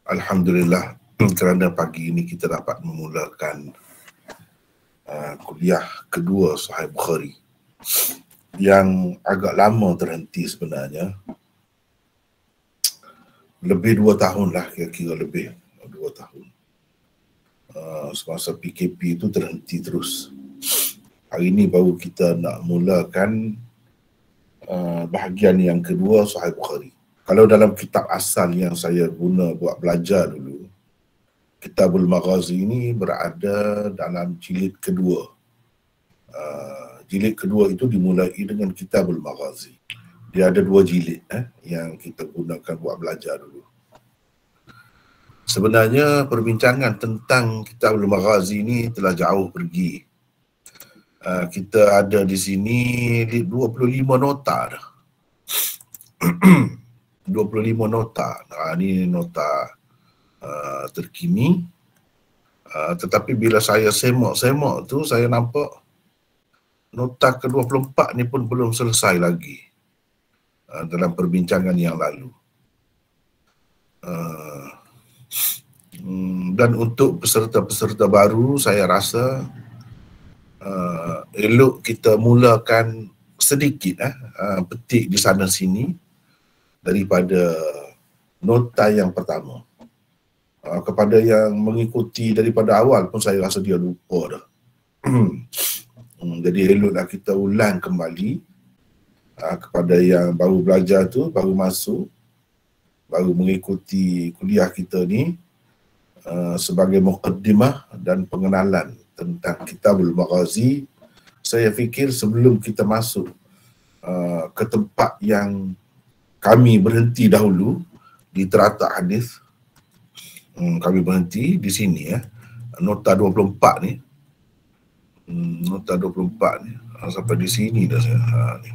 Alhamdulillah kerana pagi ini kita dapat memulakan kuliah kedua Sahih Bukhari yang agak lama terhenti sebenarnya. Lebih 2 tahun lah, kira-kira lebih 2 tahun. Semasa PKP itu terhenti terus. Hari ini baru kita nak mulakan bahagian yang kedua Sahih Bukhari. Kalau dalam kitab asal yang saya guna buat belajar dulu, Kitabul Maghazi ini berada dalam jilid kedua. Jilid kedua itu dimulai dengan Kitabul Maghazi. Dia ada 2 jilid yang kita gunakan buat belajar dulu. Sebenarnya perbincangan tentang Kitabul Maghazi ini telah jauh pergi. Kita ada di sini 25 nota dah. 25 nota. Ini nota terkini. Tetapi bila saya semak tu, saya nampak nota ke-24 ni pun belum selesai lagi dalam perbincangan yang lalu. Dan untuk peserta-peserta baru, saya rasa elok kita mulakan sedikit petik di sana sini daripada nota yang pertama. Kepada yang mengikuti daripada awal pun saya rasa dia lupa dah. Jadi eloklah kita ulang kembali kepada yang baru belajar tu, baru masuk, baru mengikuti kuliah kita ni sebagai muqaddimah dan pengenalan tentang Kitabul Maghazi. Saya fikir sebelum kita masuk ke tempat yang kami berhenti dahulu di teratak hadis, kami berhenti di sini nota 24 ni. Nota 24 ni sampai di sini dah saya. Ni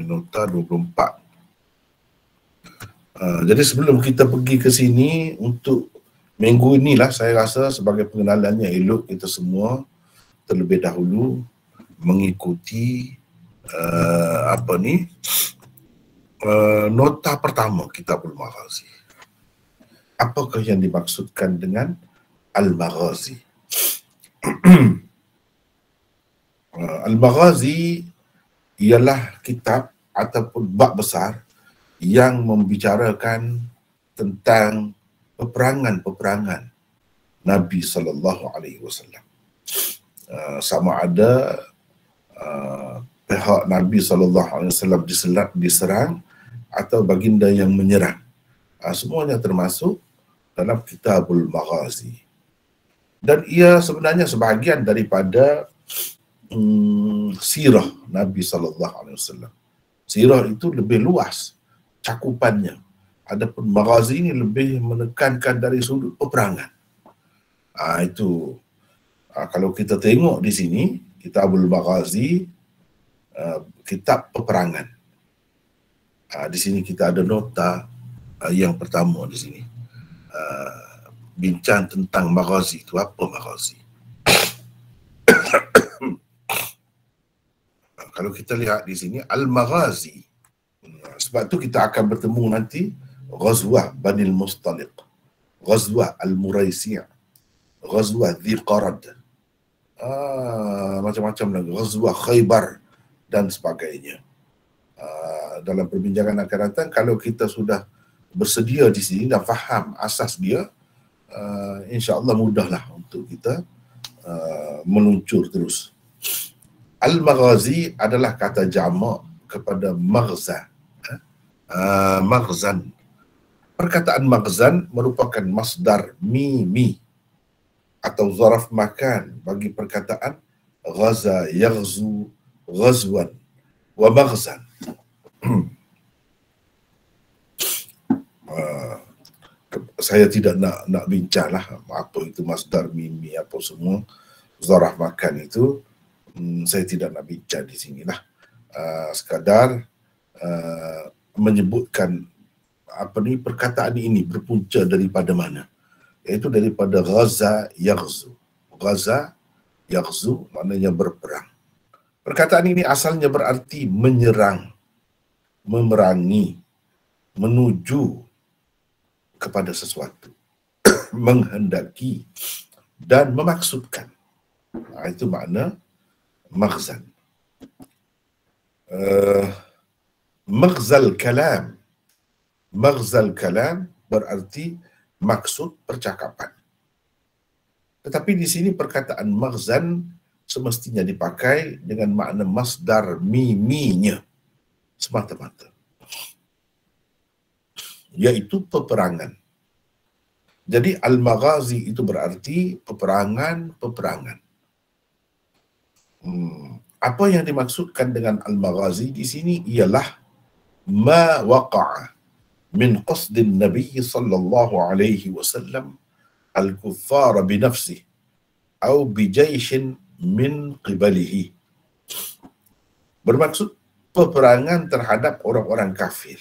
nota 24. Jadi sebelum kita pergi ke sini, untuk minggu inilah saya rasa sebagai pengenalannya elok kita semua terlebih dahulu mengikuti nota pertama Kitabul Maghazi. Apakah yang dimaksudkan dengan Al-Maghazi? Al-Maghazi ialah kitab ataupun bab besar yang membicarakan tentang peperangan-peperangan Nabi SAW. Sama ada pihak Nabi SAW diserang atau baginda yang menyerang. Semuanya termasuk dalam Kitabul Maghazi. Dan ia sebenarnya sebahagian daripada sirah Nabi SAW. Sirah itu lebih luas cakupannya. Adapun Maghazi ini lebih menekankan dari sudut peperangan. Itu kalau kita tengok di sini, Kitabul Maghazi, kitab peperangan. Di sini kita ada nota yang pertama di sini. Bincang tentang Maghazi. Itu apa Maghazi? Kalau kita lihat di sini Al-Maghazi. Sebab tu kita akan bertemu nanti Ghazwah Banil Mustaliq, Ghazwah Al-Muraisi', Ghazwah Dhiqarad, macam-macam lagi, Ghazwah Khaybar dan sebagainya. Dalam perbincangan akan datang, kalau kita sudah bersedia di sini dan faham asas dia, insya-Allah mudahlah untuk kita meluncur terus. Al-Maghazi adalah kata jamak kepada maghza. Maghzan. Perkataan maghzan merupakan masdar mimi atau zaraf makan bagi perkataan ghaza, yaghzu, ghazwan wa maghzan. Saya tidak nak bincanglah apa itu masdar mimi apa semua zaraf makan itu. Saya tidak nak bincang di sinilah. Sekadar menyebutkan perkataan ini berpunca daripada mana, iaitu daripada ghaza yaghzu. Ghaza yaghzu maknanya berperang. Perkataan ini asalnya berarti menyerang, memerangi, menuju kepada sesuatu, menghendaki dan memaksudkan. Itu makna maghzan. Maghzal kalam. Maghzal kalam berarti maksud percakapan. Tetapi di sini perkataan maghzan semestinya dipakai dengan makna masdar miminya semata-mata, yaitu peperangan. Jadi al-maghazi itu berarti peperangan. Apa yang dimaksudkan dengan al-maghazi di sini ialah ma waqa'a min qasdin Nabi sallallahu alaihi wasallam al-kuffar binafsihi atau bijaishin min qibalihi. Bermaksud peperangan terhadap orang-orang kafir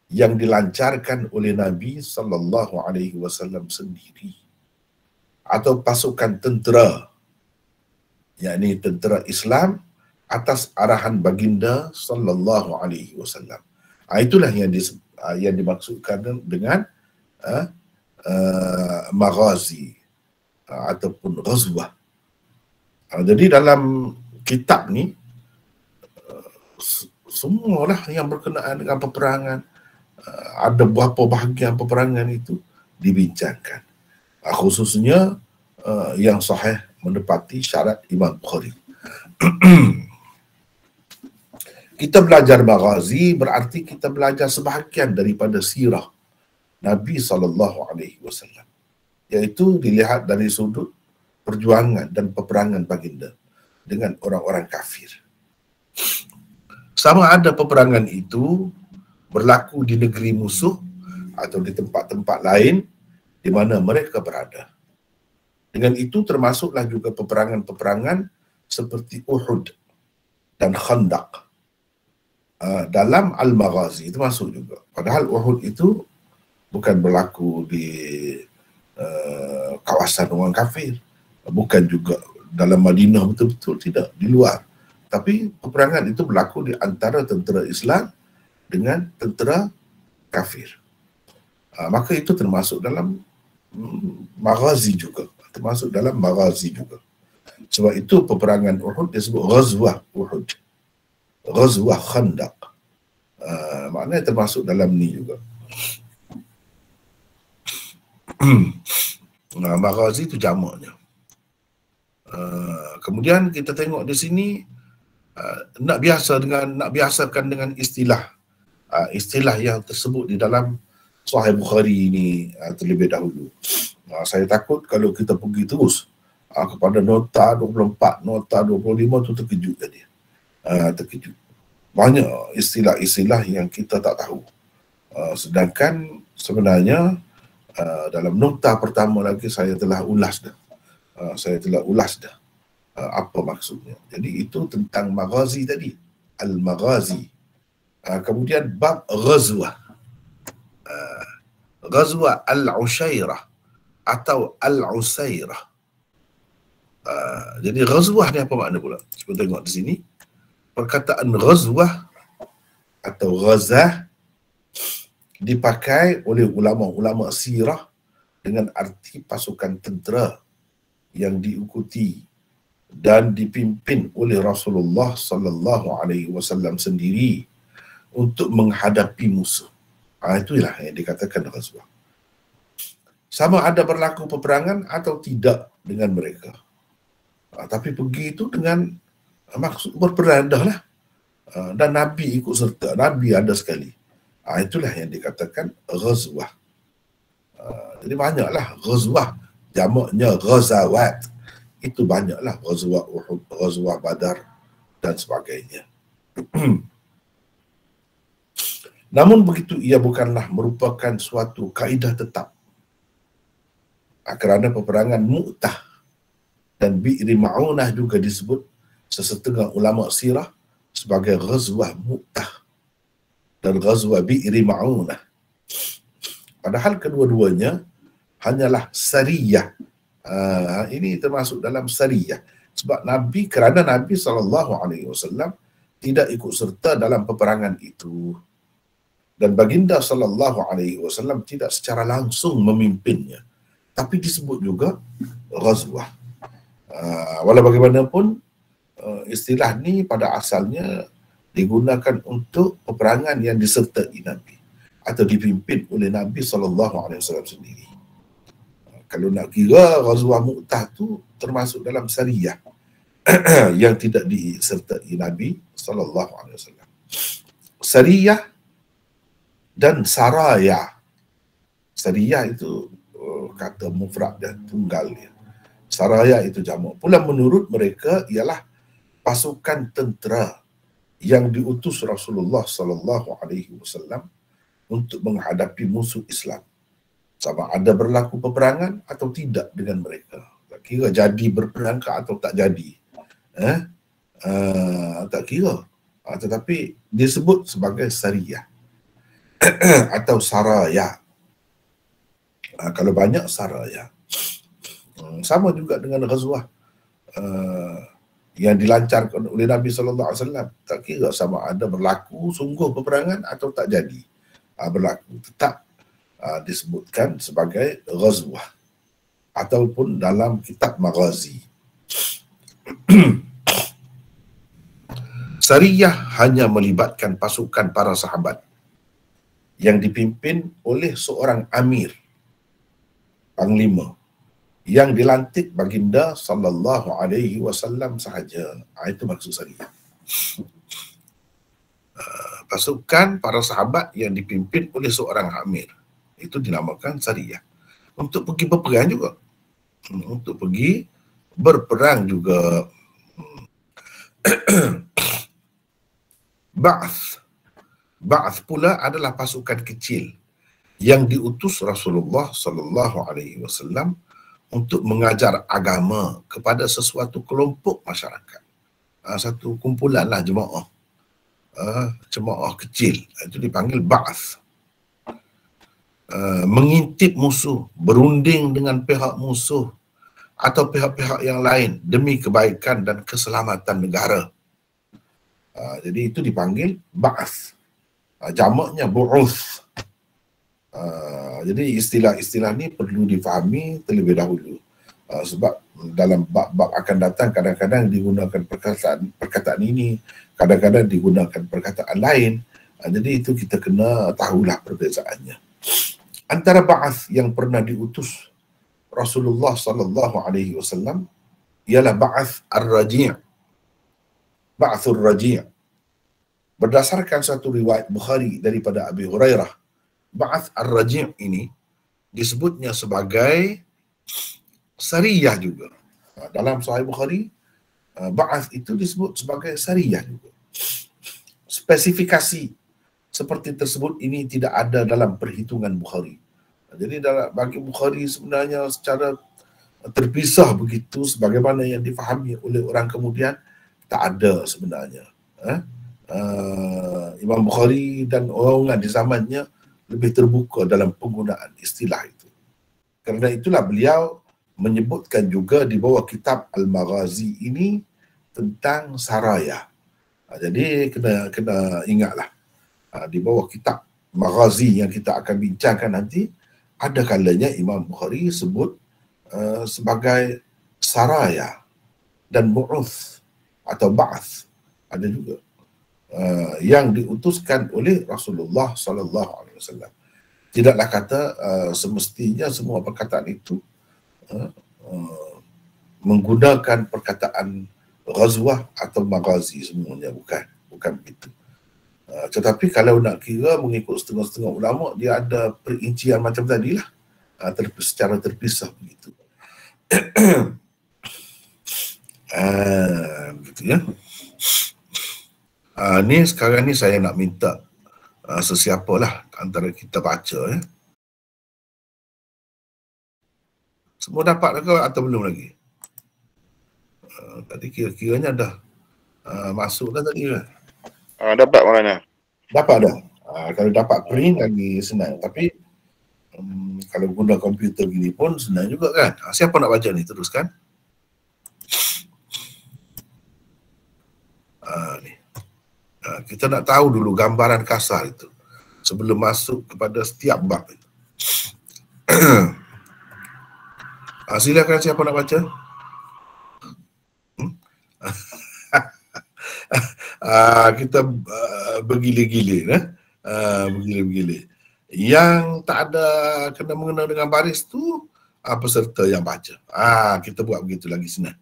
yang dilancarkan oleh Nabi sallallahu alaihi wasallam sendiri atau pasukan tentera, yakni tentera Islam atas arahan baginda sallallahu alaihi wasallam. Itulah yang dimaksudkan dengan maghazi ataupun ghazwah. Jadi dalam kitab ni semualah yang berkenaan dengan peperangan, ada beberapa bahagian peperangan itu dibincangkan, khususnya yang sahih menepati syarat Imam Bukhari. Kita belajar maghazi berarti kita belajar sebahagian daripada sirah Nabi SAW, iaitu dilihat dari sudut perjuangan dan peperangan baginda dengan orang-orang kafir. Sama ada peperangan itu berlaku di negeri musuh atau di tempat-tempat lain di mana mereka berada. Dengan itu termasuklah juga peperangan-peperangan seperti Uhud dan Khandaq. Dalam Al-Maghazi itu masuk juga. Padahal Uhud itu bukan berlaku di kawasan orang kafir, bukan juga dalam Madinah betul-betul, tidak, di luar. Tapi peperangan itu berlaku di antara tentera Islam dengan tentera kafir. Maka itu termasuk dalam Maghazi juga. Termasuk dalam Maghazi juga. Sebab itu peperangan Uhud disebut Ghazwah Uhud, Ghazwah Khandaq. Maknanya termasuk dalam ni juga. Maghazi itu jamaknya. Kemudian kita tengok di sini nak biasakan dengan istilah yang tersebut di dalam Sahih Bukhari ini terlebih dahulu. Saya takut kalau kita pergi terus kepada nota 24, nota 25 tu terkejut jadi. Terkejut. Banyak istilah-istilah yang kita tak tahu. Sedangkan sebenarnya dalam nota pertama lagi saya telah ulas dah. Apa maksudnya. Jadi itu tentang maghazi tadi, al-maghazi. Kemudian bab ghazwah. Ghazwah al-Ushairah atau al-Usairah. Jadi ghazwah ni apa makna pula? Cuba tengok di sini. Perkataan ghazwah atau ghazah dipakai oleh ulama-ulama sirah dengan arti pasukan tentera yang diikuti dan dipimpin oleh Rasulullah sallallahu alaihi wasallam sendiri untuk menghadapi musuh. Itulah yang dikatakan ghazwah. Sama ada berlaku peperangan atau tidak dengan mereka. Tapi pergi itu dengan maksud berperang dah lah. Dan Nabi ikut serta, Nabi ada sekali. Itulah yang dikatakan ghazwah. Jadi banyaklah ghazwah, jamaknya ghazawat. Itu banyaklah ghazwah Uhud, ghazwah Badar dan sebagainya. Namun begitu ia bukanlah merupakan suatu kaedah tetap. Kerana peperangan Mu'tah dan Bi'ri Ma'unah juga disebut sesetengah ulama sirah sebagai ghazwah Mu'tah dan ghazwah Bi'ri Ma'unah. Padahal kedua-duanya hanyalah sariyah. Ini termasuk dalam sariyah. Sebab kerana Nabi SAW tidak ikut serta dalam peperangan itu. Dan baginda sallallahu alaihi wasallam tidak secara langsung memimpinnya, tapi disebut juga ghazwah. Walau bagaimanapun, istilah ni pada asalnya digunakan untuk peperangan yang disertai Nabi atau dipimpin oleh Nabi SAW sendiri. Kalau nak kira, Ghazwah Mu'tah tu termasuk dalam Sariyah yang tidak disertai Nabi SAW. Sariyah dan Saraya. Sariyah itu kata mufrad dan tunggal dia. Saraya itu jamak. Pula menurut mereka ialah pasukan tentera yang diutus Rasulullah SAW untuk menghadapi musuh Islam. Sama ada berlaku peperangan atau tidak dengan mereka. Tak kira jadi berperang atau tak jadi. Tak kira. Tetapi disebut sebagai Sariyah atau Saraya. Kalau banyak Saraya. Sama juga dengan Ghazwah yang dilancarkan oleh Nabi SAW. Tak kira sama ada berlaku sungguh peperangan atau tak jadi berlaku. Tetap disebutkan sebagai Ghazwah ataupun dalam kitab Maghazi. Sariyah hanya melibatkan pasukan para sahabat yang dipimpin oleh seorang amir, panglima, yang dilantik baginda sallallahu alaihi wasallam sahaja. Itu maksud Sariyah. Pasukan para sahabat yang dipimpin oleh seorang amir, itu dinamakan Sariyah. Untuk pergi berperang juga. Untuk pergi berperang juga. Ba'ath pula adalah pasukan kecil yang diutus Rasulullah sallallahu alaihi wasallam untuk mengajar agama kepada sesuatu kelompok masyarakat. Satu kumpulan lah jemaah. Jemaah kecil. Itu dipanggil ba'ath. Mengintip musuh, berunding dengan pihak musuh atau pihak-pihak yang lain demi kebaikan dan keselamatan negara. Jadi itu dipanggil ba'ath. Jamaknya bu'uth. Jadi istilah-istilah ni perlu difahami terlebih dahulu. Sebab dalam bab-bab akan datang kadang-kadang digunakan perkataan ini, kadang-kadang digunakan perkataan lain. Jadi itu kita kena tahulah perbezaannya. Antara ba'ath yang pernah diutus Rasulullah sallallahu alaihi wasallam ialah ba'ath ar-Raji'. Ba'athur Raji'. Berdasarkan satu riwayat Bukhari daripada Abi Hurairah, Ba'ath ar-Raji' ini disebutnya sebagai Sariyah juga. Dalam Sahih Bukhari, Ba'ath itu disebut sebagai Sariyah juga. Spesifikasi seperti tersebut ini tidak ada dalam perhitungan Bukhari. Jadi bagi Bukhari sebenarnya secara terpisah begitu sebagaimana yang difahami oleh orang kemudian, tak ada sebenarnya. Imam Bukhari dan orang di zamannya lebih terbuka dalam penggunaan istilah itu. Kerana itulah beliau menyebutkan juga di bawah kitab Al-Maghazi ini tentang Saraya. Jadi kena ingatlah, di bawah kitab Maghazi yang kita akan bincangkan nanti, ada kalanya Imam Bukhari sebut sebagai Saraya dan Bu'uth atau Ba'ath. Ada juga yang diutuskan oleh Rasulullah sallallahu alaihi wasallam. Tidaklah kata semestinya semua perkataan itu menggunakan perkataan ghazwah atau maghazi semuanya, bukan begitu. Tetapi kalau nak kira mengikut setengah-setengah ulama, dia ada perincian macam tadilah, secara terpisah begitu. Begitu ya. Ni sekarang ni saya nak minta sesiapalah antara kita baca ya. Semua dapat ke atau belum lagi? Tadi kira-kiranya dah masuk dah tadi kan? Dapat mana? Dapat dah. Kalau dapat print lagi senang. Tapi kalau guna komputer gini pun senang juga kan? Siapa nak baca ni? Teruskan. Ni. Kita nak tahu dulu gambaran kasar itu. sebelum masuk kepada setiap bab. Silakan, siapa nak baca? Kita bergila-gila, bergila-gila. Yang tak ada kena-mengena dengan baris tu peserta yang baca. Kita buat begitu lagi senang.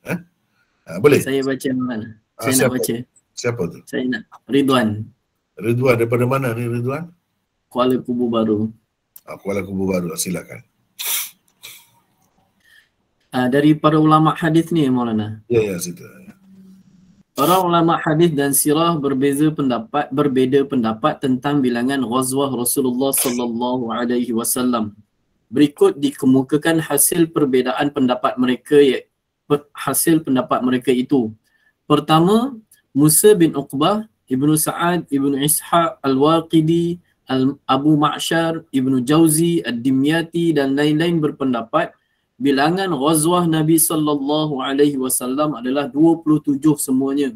Boleh? Saya baca mana? Saya nak baca. Siapa tu? Saya nak. Ridwan. Ridwan daripada mana ni, Ridwan? Kuala Kubu Baru. Kuala Kubu Baru, silakan. Dari para ulama hadis ni, Maulana. Ya, situ. Para ulama hadis dan sirah berbeza pendapat tentang bilangan ghazwah Rasulullah sallallahu alaihi wasallam. Berikut dikemukakan hasil perbezaan pendapat mereka itu. Pertama, Musa bin Uqbah, Ibnu Sa'ad, Ibnu Ishaq Al-Waqidi, Abu Ma'syar, Ibnu Jauzi, Ad-Dimyati dan lain-lain berpendapat bilangan ghazwah Nabi sallallahu alaihi wasallam adalah 27 semuanya.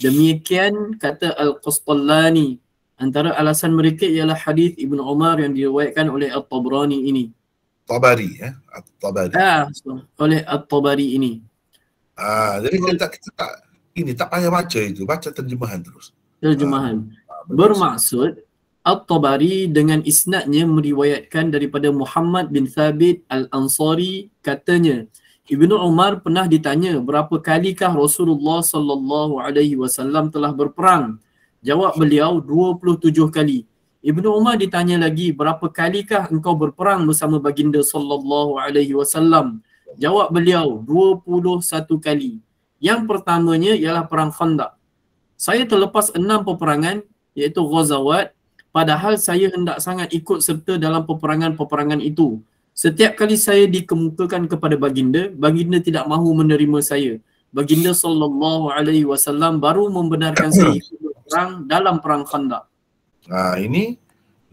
Demikian kata Al-Qastallani. Antara alasan mereka ialah hadis Ibnu Umar yang diriwayatkan oleh At-Tabrani ini. Tabari, At-Tabari. Oleh At-Tabari ini. Jadi kita tak payah baca itu, baca terjemahan terus. Terjemahan. Bermaksud At-Tabari dengan isnadnya meriwayatkan daripada Muhammad bin Thabit Al-Ansari, katanya Ibnu Umar pernah ditanya berapa kalikah Rasulullah sallallahu alaihi wasallam telah berperang. Jawab beliau 27 kali. Ibnu Umar ditanya lagi berapa kalikah engkau berperang bersama baginda sallallahu alaihi wasallam. Jawab beliau 21 kali. Yang pertamanya ialah perang Khandaq. Saya terlepas 6 peperangan iaitu Ghazawat. Padahal saya hendak sangat ikut serta dalam peperangan-peperangan itu. Setiap kali saya dikemukakan kepada baginda, baginda tidak mahu menerima saya. Baginda sallallahu alaihi wasallam baru membenarkan saya ikut berperang dalam perang Khandaq. Ini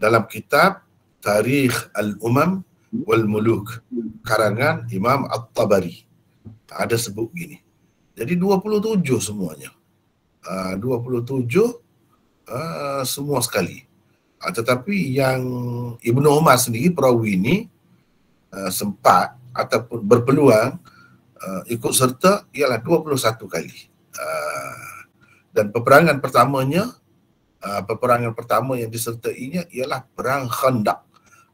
dalam kitab Tarikh Al-Umam wal Muluk karangan Imam At-Tabari. Ada sebut gini. Jadi 27 semuanya. 27 semua sekali. Tetapi yang Ibnu Umar sendiri, perawi ini sempat ataupun berpeluang ikut serta ialah 21 kali. Dan peperangan pertama yang disertainya ialah perang Khandaq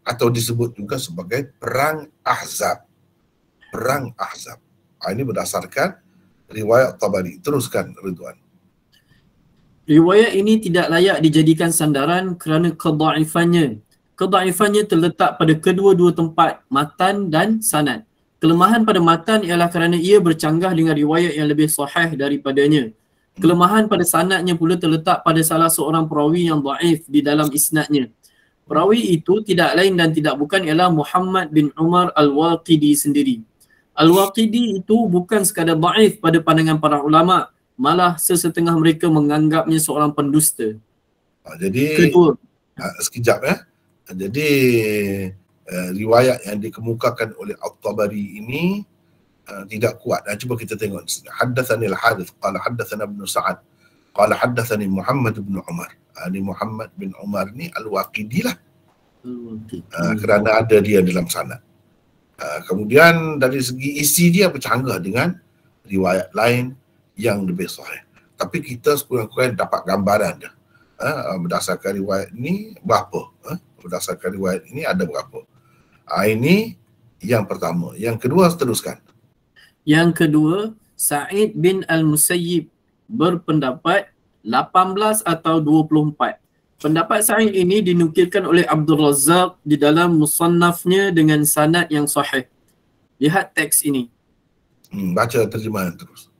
atau disebut juga sebagai perang Ahzab. Perang Ahzab. Ini berdasarkan riwayat Tabari. Teruskan, Ridwan. Riwayat ini tidak layak dijadikan sandaran kerana kedaifannya. Kedaifannya terletak pada kedua-dua tempat, matan dan sanad. Kelemahan pada matan ialah kerana ia bercanggah dengan riwayat yang lebih sahih daripadanya. Kelemahan pada sanadnya pula terletak pada salah seorang perawi yang dhaif di dalam isnadnya. Perawi itu tidak lain dan tidak bukan ialah Muhammad bin Umar Al-Waqidi sendiri. Al-Waqidi itu bukan sekadar dhaif pada pandangan para ulama', malah sesetengah mereka menganggapnya seorang pendusta. Jadi kedua, sekejap Jadi riwayat yang dikemukakan oleh At-Tabari ini tidak kuat. Cuba kita tengok. Haddatsani Al-Harith qala haddatsana Ibnu Sa'ad qala haddatsani Muhammad bin Umar. Ini Muhammad bin Umar ni Al-Waqidi lah. Kerana ada dia dalam sanad. Kemudian dari segi isi dia bercanggah dengan riwayat lain yang lebih sahih. Tapi kita sekurang-kurangnya dapat gambaran dah. Berdasarkan riwayat ini berapa? Berdasarkan riwayat ini ada berapa? Ini yang pertama. Yang kedua, teruskan. Yang kedua, Sa'id bin Al-Musayyib berpendapat 18 atau 24. Pendapat Sa'id ini dinukilkan oleh Abdul Razzaq di dalam musannafnya dengan sanad yang sahih. Lihat teks ini. Baca terjemahan terus.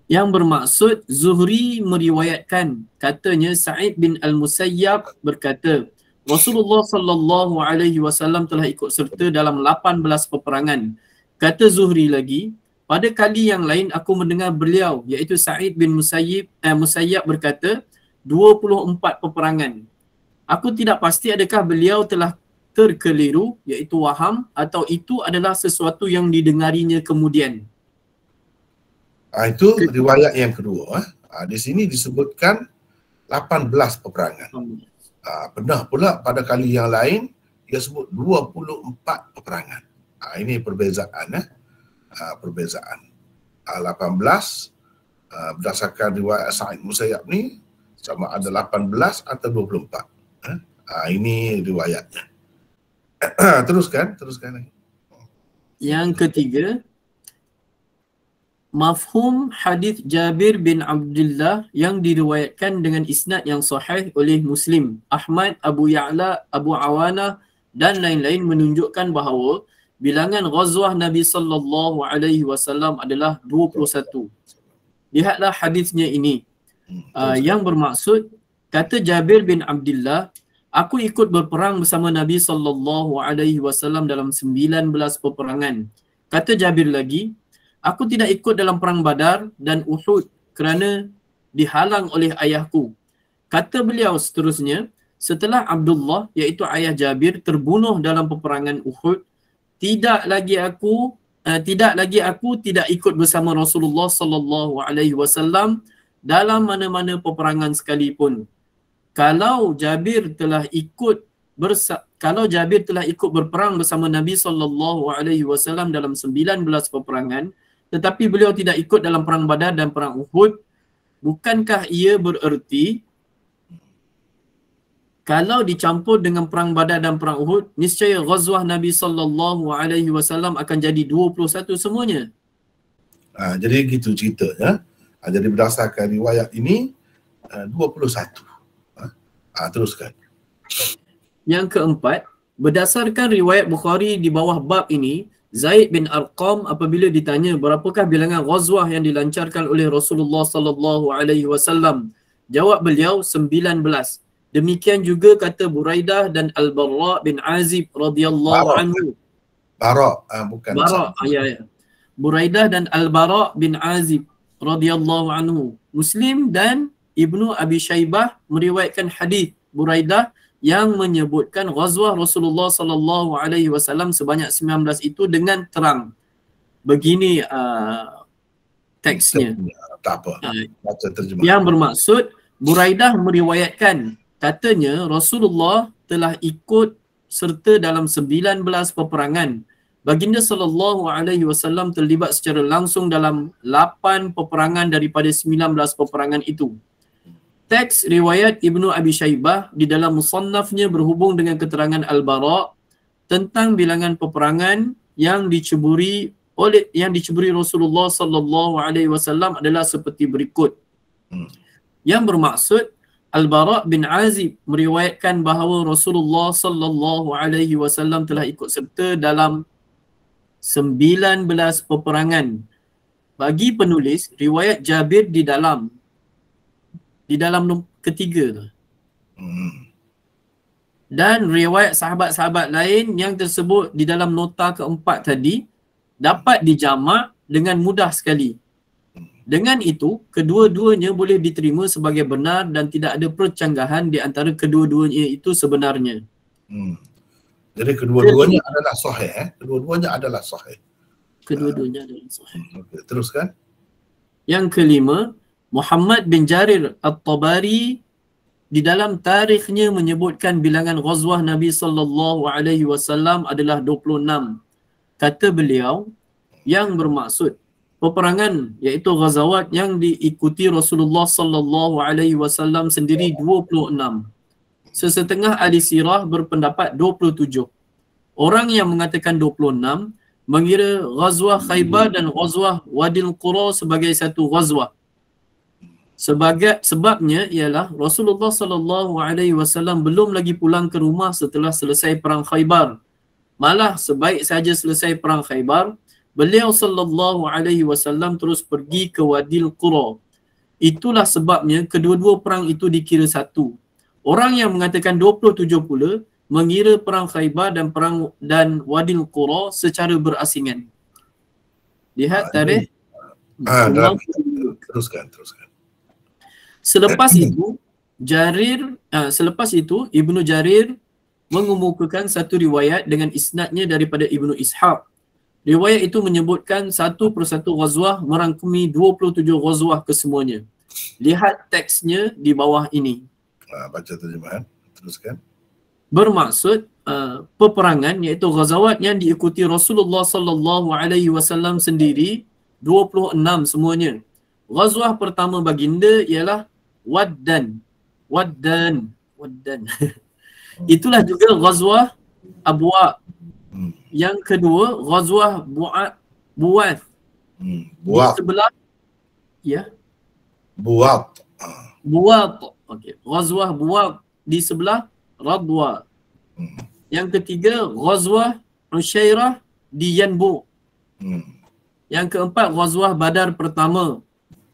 Yang bermaksud Zuhri meriwayatkan, katanya Sa'id bin Al-Musayyab berkata, Rasulullah sallallahu alaihi wasallam telah ikut serta dalam 18 peperangan. Kata Zuhri lagi, pada kali yang lain aku mendengar beliau iaitu Sa'id bin Musayyab berkata 24 peperangan. Aku tidak pasti adakah beliau telah terkeliru iaitu waham atau itu adalah sesuatu yang didengarinya kemudian. Itu riwayat yang kedua. Di sini disebutkan 18 peperangan. Pernah pula pada kali yang lain dia sebut 24 peperangan. Ini perbezaan. Perbezaan. 18 berdasarkan riwayat Sa'id Musayyab ni sama ada 18 atau 24. Ini riwayatnya. Teruskan lagi. Yang ketiga, mafhum hadis Jabir bin Abdullah yang diriwayatkan dengan isnad yang sahih oleh Muslim, Ahmad, Abu Ya'la, Abu Awana dan lain-lain menunjukkan bahawa bilangan ghazwah Nabi sallallahu alaihi wasallam adalah 21. Lihatlah hadisnya ini. Yang bermaksud, kata Jabir bin Abdullah, aku ikut berperang bersama Nabi sallallahu alaihi wasallam dalam 19 peperangan. Kata Jabir lagi, aku tidak ikut dalam perang Badar dan Uhud kerana dihalang oleh ayahku. Kata beliau seterusnya, setelah Abdullah iaitu ayah Jabir terbunuh dalam peperangan Uhud, tidak lagi aku tidak ikut bersama Rasulullah sallallahu alaihi wasallam dalam mana-mana peperangan sekalipun. Kalau Jabir telah ikut berperang bersama Nabi sallallahu alaihi wasallam dalam 19 peperangan, tetapi beliau tidak ikut dalam perang Badar dan perang Uhud, bukankah ia bererti kalau dicampur dengan perang Badar dan perang Uhud, niscaya ghazwah Nabi sallallahu alaihi wasallam akan jadi 21 semuanya? Jadi gitu ceritanya. Jadi berdasarkan riwayat ini 21. Teruskan. Yang keempat, berdasarkan riwayat Bukhari di bawah bab ini, Zaid bin Arqam apabila ditanya berapakah bilangan ghazwah yang dilancarkan oleh Rasulullah sallallahu alaihi wasallam, jawab beliau 19. Demikian juga kata Buraidah dan Al-Bara bin Azib radhiyallahu anhu. Bukan Bara, ya. Buraidah dan Al-Bara bin Azib radhiyallahu anhu. Muslim dan Ibnu Abi Shaybah meriwayatkan hadis Buraidah yang menyebutkan ghazwah Rasulullah sallallahu alaihi wasallam sebanyak 19 itu dengan terang. Begini teksnya. Tak apa. Baca terjemahan. Yang bermaksud, Buraidah meriwayatkan, katanya Rasulullah telah ikut serta dalam 19 peperangan. Baginda sallallahu alaihi wasallam terlibat secara langsung dalam 8 peperangan daripada 19 peperangan itu. Teks riwayat Ibnu Abi Shaybah di dalam musannafnya berhubung dengan keterangan Al-Bara tentang bilangan peperangan yang diceburi Rasulullah sallallahu alaihi wasallam adalah seperti berikut. Yang bermaksud, Al-Bara bin Azib meriwayatkan bahawa Rasulullah sallallahu alaihi wasallam telah ikut serta dalam 19 peperangan. Bagi penulis, riwayat Jabir di dalam ketiga. Dan riwayat sahabat-sahabat lain yang tersebut di dalam nota keempat tadi dapat dijamak dengan mudah sekali. Dengan itu, kedua-duanya boleh diterima sebagai benar dan tidak ada percanggahan di antara kedua-duanya itu sebenarnya. Jadi kedua-duanya adalah sahih. Kedua-duanya adalah sahih. Okay, teruskan. Yang kelima, Muhammad bin Jarir At-Tabari di dalam tarikhnya menyebutkan bilangan ghazwah Nabi sallallahu alaihi wasallam adalah 26. Kata beliau, yang bermaksud peperangan iaitu ghazawat yang diikuti Rasulullah sallallahu alaihi wasallam sendiri 26. Sesetengah ahli sirah berpendapat 27. Orang yang mengatakan 26 mengira ghazwah Khaybar dan ghazwah Wadil Qura sebagai satu ghazwah. Sebabnya ialah Rasulullah sallallahu alaihi wasallam belum lagi pulang ke rumah setelah selesai perang Khaybar. Malah sebaik saja selesai perang Khaybar, beliau sallallahu alaihi wasallam terus pergi ke Wadil Qura. Itulah sebabnya kedua-dua perang itu dikira satu. Orang yang mengatakan 27 pula mengira perang Khaybar dan Wadil Qura secara berasingan. Lihat tarikh. Teruskan. Selepas itu Ibnu Jarir mengemukakan satu riwayat dengan isnadnya daripada Ibnu Ishaq. Riwayat itu menyebutkan satu persatu ghazwah merangkumi 27 ghazwah kesemuanya. Lihat teksnya di bawah ini. Baca terjemahan. teruskan. Bermaksud peperangan iaitu ghazawat yang diikuti Rasulullah sallallahu alaihi wasallam sendiri 26 semuanya. Ghazwah pertama baginda ialah Waddan. Itulah juga ghazwah Abwa. Yang kedua ghazwah Buwath. Di sebelah Buwath. Okey, ghazwah Buwath di sebelah Radwa. Yang ketiga ghazwah Usyairah di Yanbu. Yang keempat ghazwah Badar pertama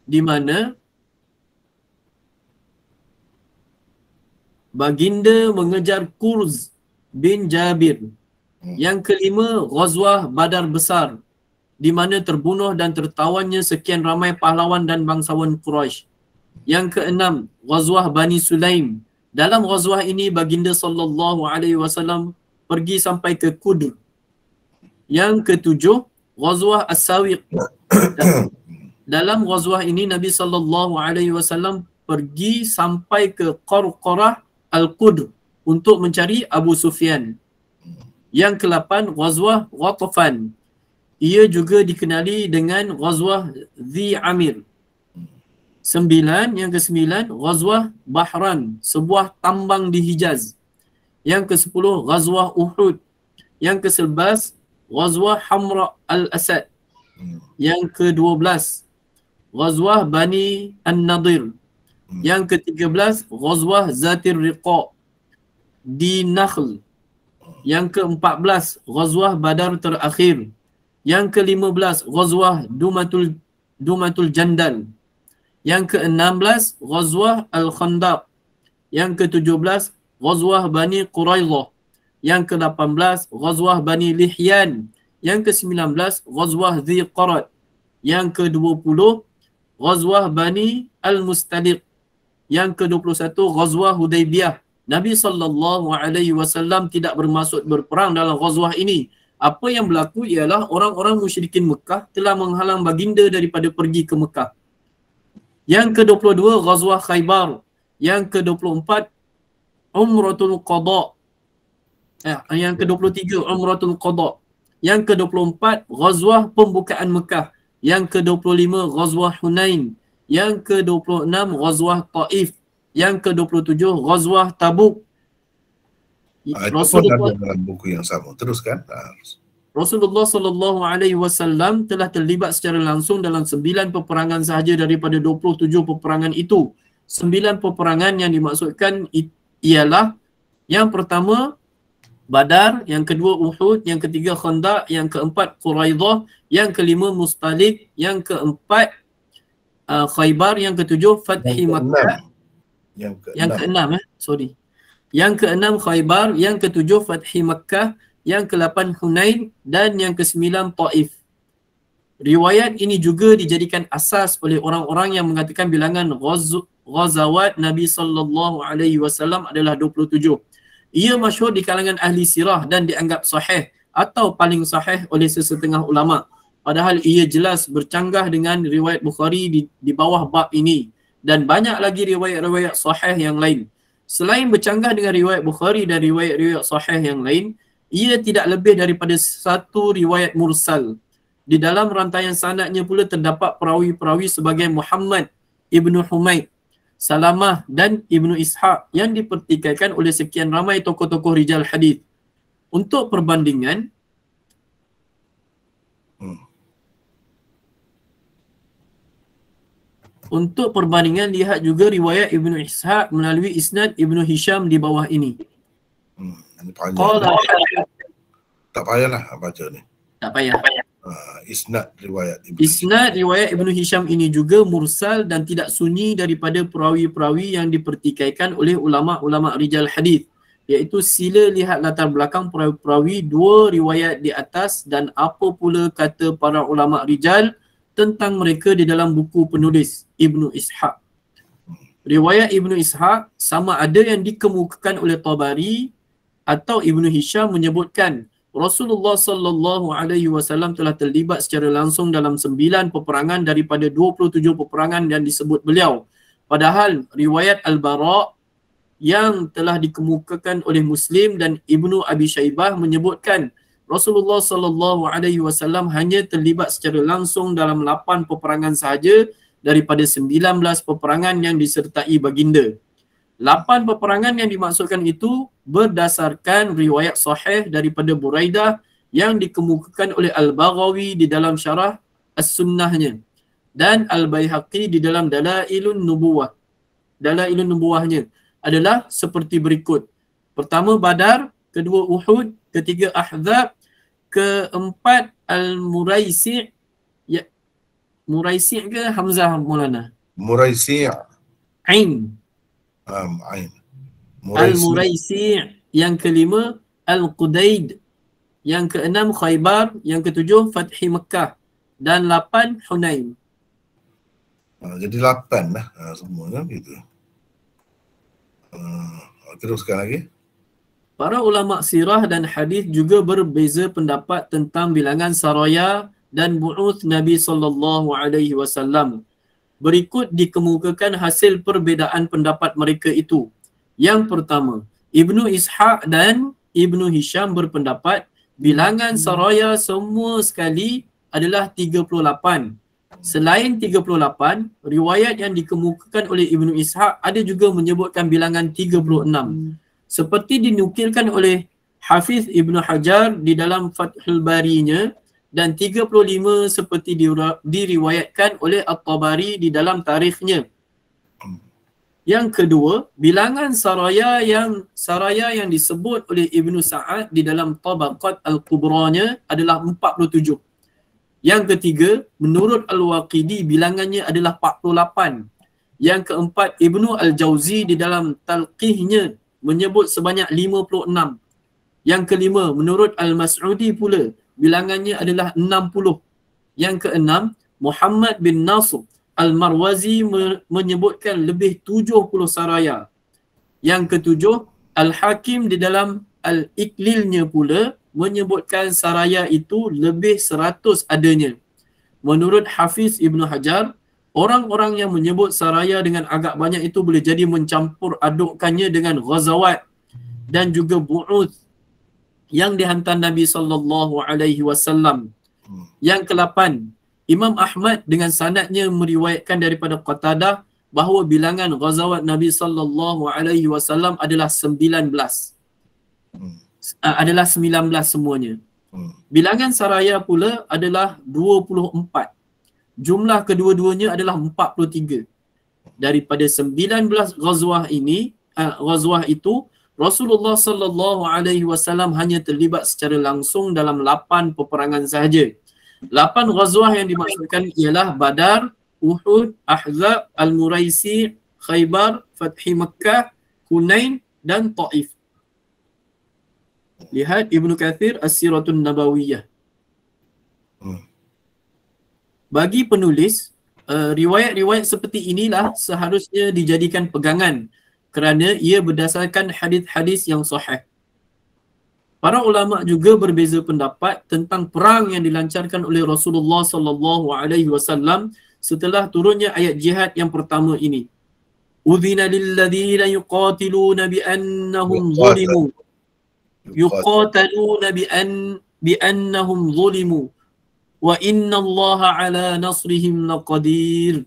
di mana baginda mengejar Kurz bin Jabir. Yang kelima ghazwah Badar besar di mana terbunuh dan tertawannya sekian ramai pahlawan dan bangsawan Quraisy. Yang keenam ghazwah Bani Sulaim. Dalam ghazwah ini baginda sallallahu alaihi wasallam pergi sampai ke Qudr. Yang ketujuh ghazwah As-Sawiq. Dalam ghazwah ini Nabi sallallahu alaihi wasallam pergi sampai ke Qarqarah Al-Qudr untuk mencari Abu Sufyan. Yang ke-8 ghazwah Ghatafan. Ia juga dikenali dengan ghazwah Dhi Amir. Yang ke-9 ghazwah Bahran, sebuah tambang di Hijaz. Yang ke-10 ghazwah Uhud. Yang ke-11 ghazwah Hamra al-Asad. Yang ke-12 ghazwah Bani An-Nadir. Yang ke-13 ghazwah Zatir Riqa di Nakhl. Yang ke-14 ghazwah Badar terakhir. Yang ke-15 ghazwah Dumatul Jandal. Yang ke-16 ghazwah Al-Khandaq. Yang ke-17 ghazwah Bani Quraidah. Yang ke-18 ghazwah Bani Lihyan. Yang ke-19 ghazwah Dhi Qarat. Yang ke-20 ghazwah Bani Al-Mustaliq. Yang ke-21 ghazwah Hudaybiyah. Nabi sallallahu alaihi wasallam tidak bermaksud berperang dalam ghazwah ini. Apa yang berlaku ialah orang-orang musyrikin Mekah telah menghalang baginda daripada pergi ke Mekah. Yang ke-22 ghazwah Khaybar. Yang ke-24 Umratul Qada. Yang ke-23 Umratul Qada. Yang ke-24 ghazwah pembukaan Mekah. Yang ke-25 ghazwah Hunain. Yang ke-26 ghazwah Taif. Yang ke-27 ghazwah Tabuk. Rasulullah dalam buku yang sama. Teruskan. Rasulullah sallallahu alaihi wasallam telah terlibat secara langsung dalam 9 peperangan sahaja daripada 27 peperangan itu. 9 peperangan yang dimaksudkan ialah yang pertama Badar, yang kedua Uhud, yang ketiga Khandaq, yang keempat Quraidah, yang kelima Mustalik, yang keempat Khaybar, yang ketujuh Fathi Makkah. Yang keenam Yang keenam Khaybar, yang ketujuh Fathi Makkah, yang ke-8 Hunain dan yang ke-9 Taif. Riwayat ini juga dijadikan asas oleh orang-orang yang mengatakan bilangan ghazawat Nabi sallallahu alaihi wasallam adalah 27. Ia masyhur di kalangan ahli sirah dan dianggap sahih atau paling sahih oleh sesetengah ulama. Padahal ia jelas bercanggah dengan riwayat Bukhari di bawah bab ini dan banyak lagi riwayat-riwayat sahih yang lain. Selain bercanggah dengan riwayat Bukhari dan riwayat-riwayat sahih yang lain, ia tidak lebih daripada satu riwayat mursal. Di dalam rantaian sanadnya pula terdapat perawi-perawi sebagai Muhammad Ibnu Humaid, Salamah dan Ibnu Ishaq yang dipertikaikan oleh sekian ramai tokoh-tokoh rijal hadis. Untuk perbandingan, lihat juga riwayat Ibnu Ishaq melalui isnad Ibnu Hisham di bawah ini. Tak payahlah baca ni. Tak payah. Isnad riwayat Ibnu Hisham ini juga mursal dan tidak sunyi daripada perawi-perawi yang dipertikaikan oleh ulama-ulama rijal hadis, iaitu sila lihat latar belakang perawi-perawi dua riwayat di atas dan apa pula kata para ulama rijal tentang mereka di dalam buku penulis Ibnu Ishaq. Riwayat Ibnu Ishaq sama ada yang dikemukakan oleh Tabari atau Ibnu Hisham menyebutkan Rasulullah sallallahu alaihi wasallam telah terlibat secara langsung dalam 9 peperangan daripada 27 peperangan yang disebut beliau. Padahal riwayat Al-Bara yang telah dikemukakan oleh Muslim dan Ibnu Abi Syaibah menyebutkan Rasulullah sallallahu alaihi wasallam hanya terlibat secara langsung dalam 8 peperangan sahaja daripada 19 peperangan yang disertai baginda. 8 peperangan yang dimaksudkan itu berdasarkan riwayat sahih daripada Buraidah yang dikemukakan oleh Al-Baghawi di dalam syarah As-Sunnahnya dan Al-Baihaqi di dalam Dalailun Nubuwah. Dalailun Nubuwahnya adalah seperti berikut. Pertama Badar, kedua Uhud, ketiga Ahzab, keempat Al-Muraisi'. Ya, Muraisi' ke Hamzah Maulana? Muraisi'. Ain. Ain. Al-Muraisi'. Yang kelima Al-Qudaid. Yang keenam Khaybar. Yang ketujuh Fathi Mekah. Dan 8 Hunain. Jadi 8 lah semuanya gitu. Teruskan lagi. Para ulama sirah dan hadis juga berbeza pendapat tentang bilangan saraya dan bu'uth Nabi sallallahu alaihi wasallam. Berikut dikemukakan hasil perbezaan pendapat mereka itu. Yang pertama, Ibnu Ishaq dan Ibnu Hisham berpendapat bilangan saraya semua sekali adalah 38. Selain 38, riwayat yang dikemukakan oleh Ibnu Ishaq ada juga menyebutkan bilangan 36. Seperti dinukilkan oleh Hafiz Ibnu Hajar di dalam Fathul Barinya dan 35 seperti diriwayatkan oleh At-Tabari di dalam tarikhnya. Yang kedua, bilangan saraya yang disebut oleh Ibnu Sa'ad di dalam Tabaqat Al-Kubranya adalah 47. Yang ketiga, menurut Al-Waqidi bilangannya adalah 48. Yang keempat, Ibnu Al-Jauzi di dalam Talqihnya menyebut sebanyak 56. Yang kelima, menurut Al-Mas'udi pula bilangannya adalah 60. Yang keenam, Muhammad bin Nasr Al-Marwazi menyebutkan lebih 70 saraya. Yang ketujuh, Al-Hakim di dalam Al-Iqlilnya pula menyebutkan saraya itu lebih 100 adanya. Menurut Hafiz Ibnu Hajar, orang-orang yang menyebut saraya dengan agak banyak itu boleh jadi mencampur adukkannya dengan ghazawat dan juga bu'uth yang dihantar Nabi sallallahu alaihi wasallam. Yang ke-8, Imam Ahmad dengan sanadnya meriwayatkan daripada Qatadah bahawa bilangan ghazawat Nabi sallallahu alaihi wasallam adalah 19. Adalah 19 semuanya. Bilangan saraya pula adalah 24. Jumlah kedua-duanya adalah 43. Daripada 19 ghazwah itu Rasulullah sallallahu alaihi wasallam hanya terlibat secara langsung dalam 8 peperangan sahaja. 8 ghazwah yang dimaksudkan ialah Badar, Uhud, Ahzab, Al-Muraisi, Khaybar, Fathi Mekah, Hunain dan Taif. Lihat Ibnu Kathir As-Siratun Nabawiyah. Bagi penulis, riwayat-riwayat seperti inilah seharusnya dijadikan pegangan kerana ia berdasarkan hadis-hadis yang sahih. Para ulama juga berbeza pendapat tentang perang yang dilancarkan oleh Rasulullah sallallahu alaihi wasallam setelah turunnya ayat jihad yang pertama ini. Udhina lilladzina yuqatiluna bi annahum zulimu. Yuqataluna bi annahum zulimu wa innallaha ala nasrihim laqadir.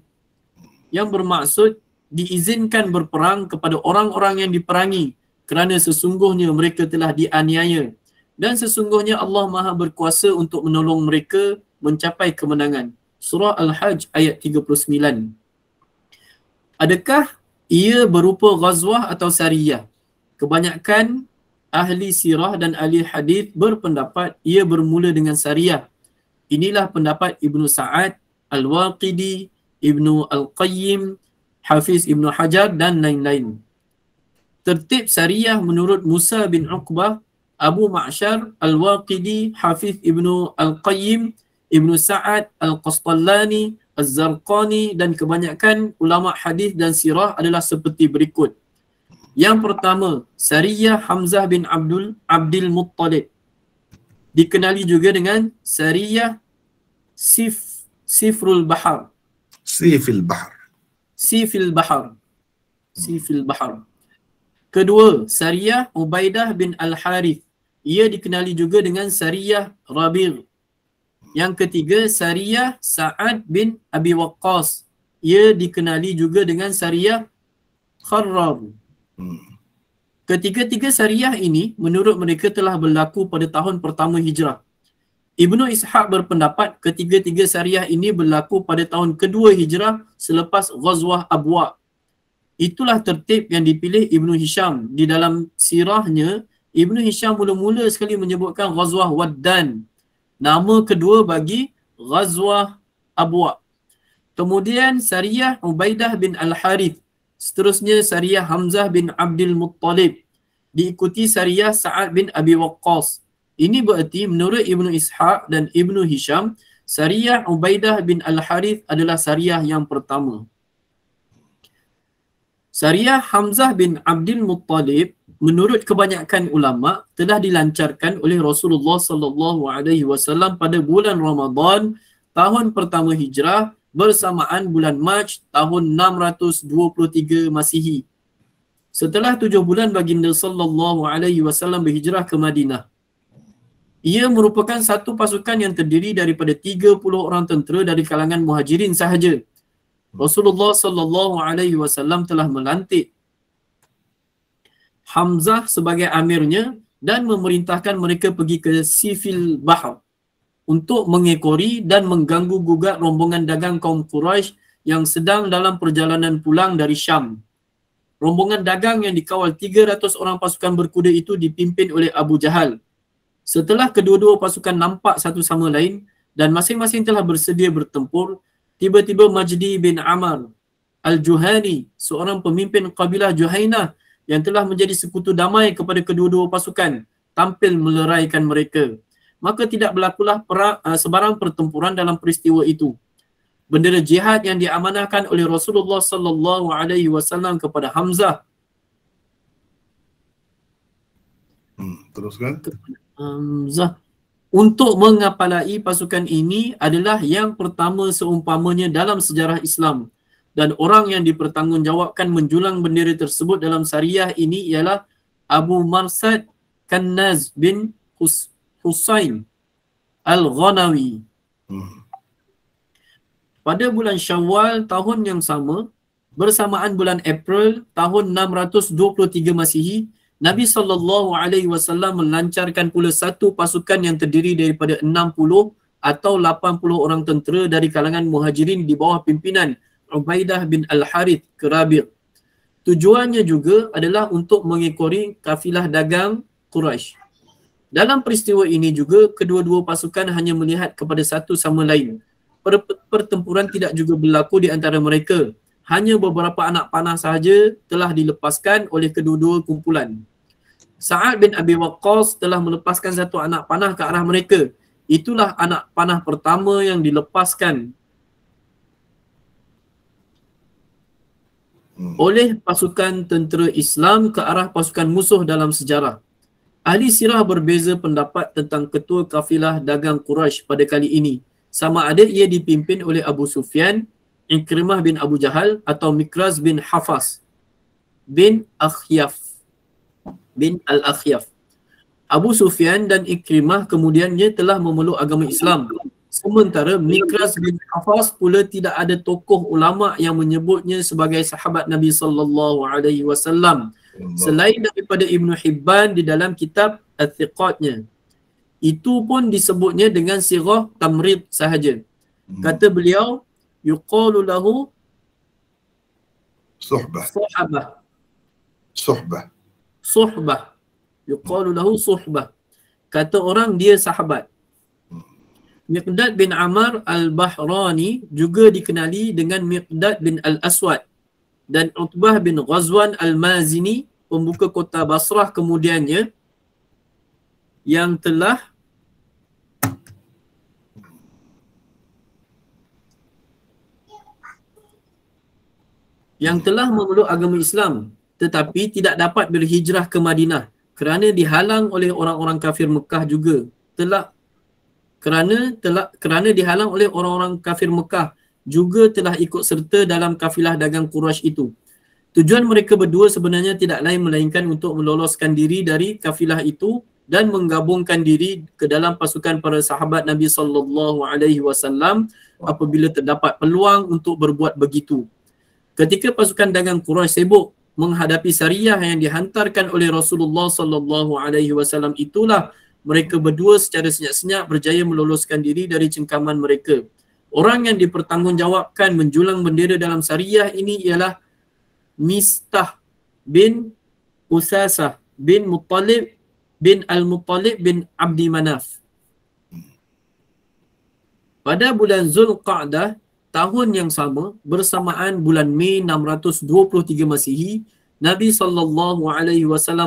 Yang bermaksud diizinkan berperang kepada orang-orang yang diperangi kerana sesungguhnya mereka telah dianiaya dan sesungguhnya Allah Maha berkuasa untuk menolong mereka mencapai kemenangan. Surah Al-Hajj ayat 39. Adakah ia berupa ghazwah atau sariyah? Kebanyakan ahli sirah dan ahli hadis berpendapat ia bermula dengan sariyah. Inilah pendapat Ibnu Sa'ad, Al-Waqidi, Ibnu Al-Qayyim, Hafiz Ibnu Hajar dan lain-lain. Tertib sariyah menurut Musa bin Uqbah, Abu Ma'syar, Al-Waqidi, Hafiz Ibnu Al-Qayyim, Ibnu Sa'ad, Al-Qastallani, Az-Zarqani dan kebanyakan ulama hadis dan sirah adalah seperti berikut. Yang pertama, Sariyah Hamzah bin Abdul Muttalib. Dikenali juga dengan Sariyah Sifrul Bahar. Sifil Bahar. Kedua, Sariyah Ubaidah bin Al-Harith. Ia dikenali juga dengan Sariyah Rabi'. Yang ketiga, Sariyah Sa'ad bin Abi Waqqas. Ia dikenali juga dengan Sariyah Kharrar. Ketiga-tiga Sariyah ini menurut mereka telah berlaku pada tahun pertama Hijrah. Ibnu Ishaq berpendapat ketiga-tiga Sariyah ini berlaku pada tahun kedua Hijrah selepas Ghazwah Abwa'. Itulah tertib yang dipilih Ibnu Hisham. Di dalam sirahnya, Ibnu Hisham mula-mula sekali menyebutkan Ghazwah Waddan, nama kedua bagi Ghazwah Abwa'. Kemudian Sariyah Ubaidah bin Al-Harith. Seterusnya Sariyah Hamzah bin Abdul Muttalib. Diikuti Sariyah Sa'ad bin Abi Waqqas. Ini berarti menurut Ibnu Ishaq dan Ibnu Hisham, Sariyah Ubaidah bin Al-Harith adalah Sariyah yang pertama. Sariyah Hamzah bin Abdul Muttalib menurut kebanyakan ulama telah dilancarkan oleh Rasulullah sallallahu alaihi wasallam pada bulan Ramadan tahun pertama Hijrah bersamaan bulan Mac tahun 623 Masihi. Setelah 7 bulan baginda sallallahu alaihi wasallam berhijrah ke Madinah. Ia merupakan satu pasukan yang terdiri daripada 30 orang tentera dari kalangan Muhajirin sahaja. Rasulullah sallallahu alaihi wasallam telah melantik Hamzah sebagai amirnya dan memerintahkan mereka pergi ke Sifil Bahr untuk mengekori dan mengganggu gugat rombongan dagang kaum Quraisy yang sedang dalam perjalanan pulang dari Syam. Rombongan dagang yang dikawal 300 orang pasukan berkuda itu dipimpin oleh Abu Jahal. Setelah kedua-dua pasukan nampak satu sama lain dan masing-masing telah bersedia bertempur, tiba-tiba Majdi bin Amr Al-Juhani, seorang pemimpin kabilah Juhainah yang telah menjadi sekutu damai kepada kedua-dua pasukan, tampil meleraikan mereka. Maka tidak berlakulah sebarang pertempuran dalam peristiwa itu. Bendera jihad yang diamanahkan oleh Rasulullah sallallahu alaihi wasallam kepada Hamzah. Teruskan. Hamzah untuk mengapalai pasukan ini adalah yang pertama seumpamanya dalam sejarah Islam. Dan orang yang dipertanggungjawabkan menjulang bendera tersebut dalam Sariyah ini ialah Abu Marsad Kannaz bin Husain Al-Ghanawi. Pada bulan Syawal tahun yang sama, bersamaan bulan April tahun 623 Masihi, Nabi SAW melancarkan pula satu pasukan yang terdiri daripada 60 atau 80 orang tentera dari kalangan Muhajirin di bawah pimpinan Ubaidah bin Al-Harith ke Rabi'. Tujuannya juga adalah untuk mengekori kafilah dagang Quraisy. Dalam peristiwa ini juga, kedua-dua pasukan hanya melihat kepada satu sama lain. Pertempuran tidak juga berlaku di antara mereka. Hanya beberapa anak panah sahaja telah dilepaskan oleh kedua-dua kumpulan. Sa'ad bin Abi Waqqas telah melepaskan satu anak panah ke arah mereka. Itulah anak panah pertama yang dilepaskan oleh pasukan tentera Islam ke arah pasukan musuh dalam sejarah. Ahli sirah berbeza pendapat tentang ketua kafilah dagang Quraisy pada kali ini. Sama ada ia dipimpin oleh Abu Sufyan, Ikrimah bin Abu Jahal atau Mikraz bin Hafas bin Al-Akhyaf. Abu Sufyan dan Ikrimah kemudiannya telah memeluk agama Islam. Sementara Mikraz bin Hafas pula tidak ada tokoh ulama yang menyebutnya sebagai sahabat Nabi sallallahu alaihi wasallam selain daripada Ibnu Hibban di dalam kitab Al-Thiqatnya. Itu pun disebutnya dengan sirah tamrid sahaja. Kata beliau, yuqalu lahu suhbah. Yuqalu lahu suhbah. Kata orang dia sahabat. Miqdad bin Amr al-Bahrani juga dikenali dengan Miqdad bin al-Aswad, dan Utbah bin Ghazwan al-Mazini, pembuka kota Basrah kemudiannya, yang telah memeluk agama Islam tetapi tidak dapat berhijrah ke Madinah kerana dihalang oleh orang-orang kafir Mekah juga. Kerana dihalang oleh orang-orang kafir Mekah juga telah ikut serta dalam kafilah dagang Quraisy itu. Tujuan mereka berdua sebenarnya tidak lain melainkan untuk meloloskan diri dari kafilah itu dan menggabungkan diri ke dalam pasukan para sahabat Nabi sallallahu alaihi wasallam apabila terdapat peluang untuk berbuat begitu. Ketika pasukan dagang Quraisy sibuk menghadapi Sariyah yang dihantarkan oleh Rasulullah sallallahu alaihi wasallam, itulah mereka berdua secara senyap-senyap berjaya meloloskan diri dari cengkaman mereka. Orang yang dipertanggungjawabkan menjulang bendera dalam Sariyah ini ialah Mistah bin Usasah bin Muttalib bin Al-Muttalib bin Abdi Manaf. Pada bulan Zulqa'dah tahun yang sama, bersamaan bulan Mei 623 Masihi, Nabi SAW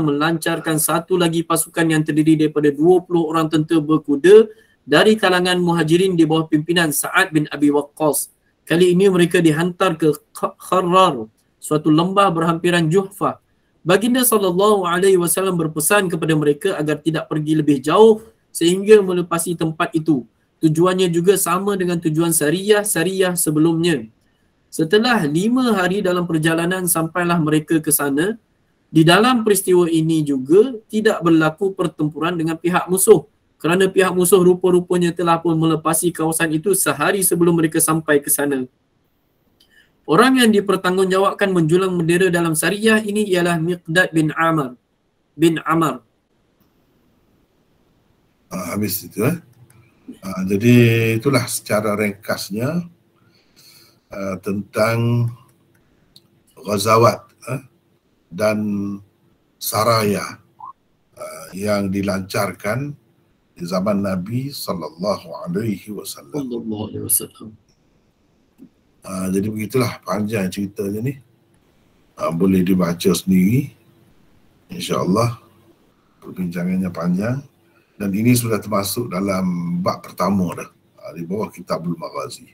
melancarkan satu lagi pasukan yang terdiri daripada 20 orang tentera berkuda dari kalangan Muhajirin di bawah pimpinan Sa'ad bin Abi Waqqas. Kali ini mereka dihantar ke Kharrar, suatu lembah berhampiran Juhfah. Baginda SAW berpesan kepada mereka agar tidak pergi lebih jauh sehingga melepasi tempat itu. Tujuannya juga sama dengan tujuan Sariyah sebelumnya. Setelah 5 hari dalam perjalanan sampailah mereka ke sana. Di dalam peristiwa ini juga tidak berlaku pertempuran dengan pihak musuh, kerana pihak musuh rupa-rupanya telah pun melepasi kawasan itu sehari sebelum mereka sampai ke sana. Orang yang dipertanggungjawabkan menjulang bendera dalam Sariyah ini ialah Miqdad bin Amr. Habis itu jadi itulah secara ringkasnya tentang ghazawat dan saraya yang dilancarkan di zaman Nabi sallallahu alaihi wasallam. Jadi begitulah panjang ceritanya ni. Boleh dibaca sendiri. InsyaAllah perbincangannya panjang. Dan ini sudah termasuk dalam bab pertama dah. Di bawah Kitabul Maghazi.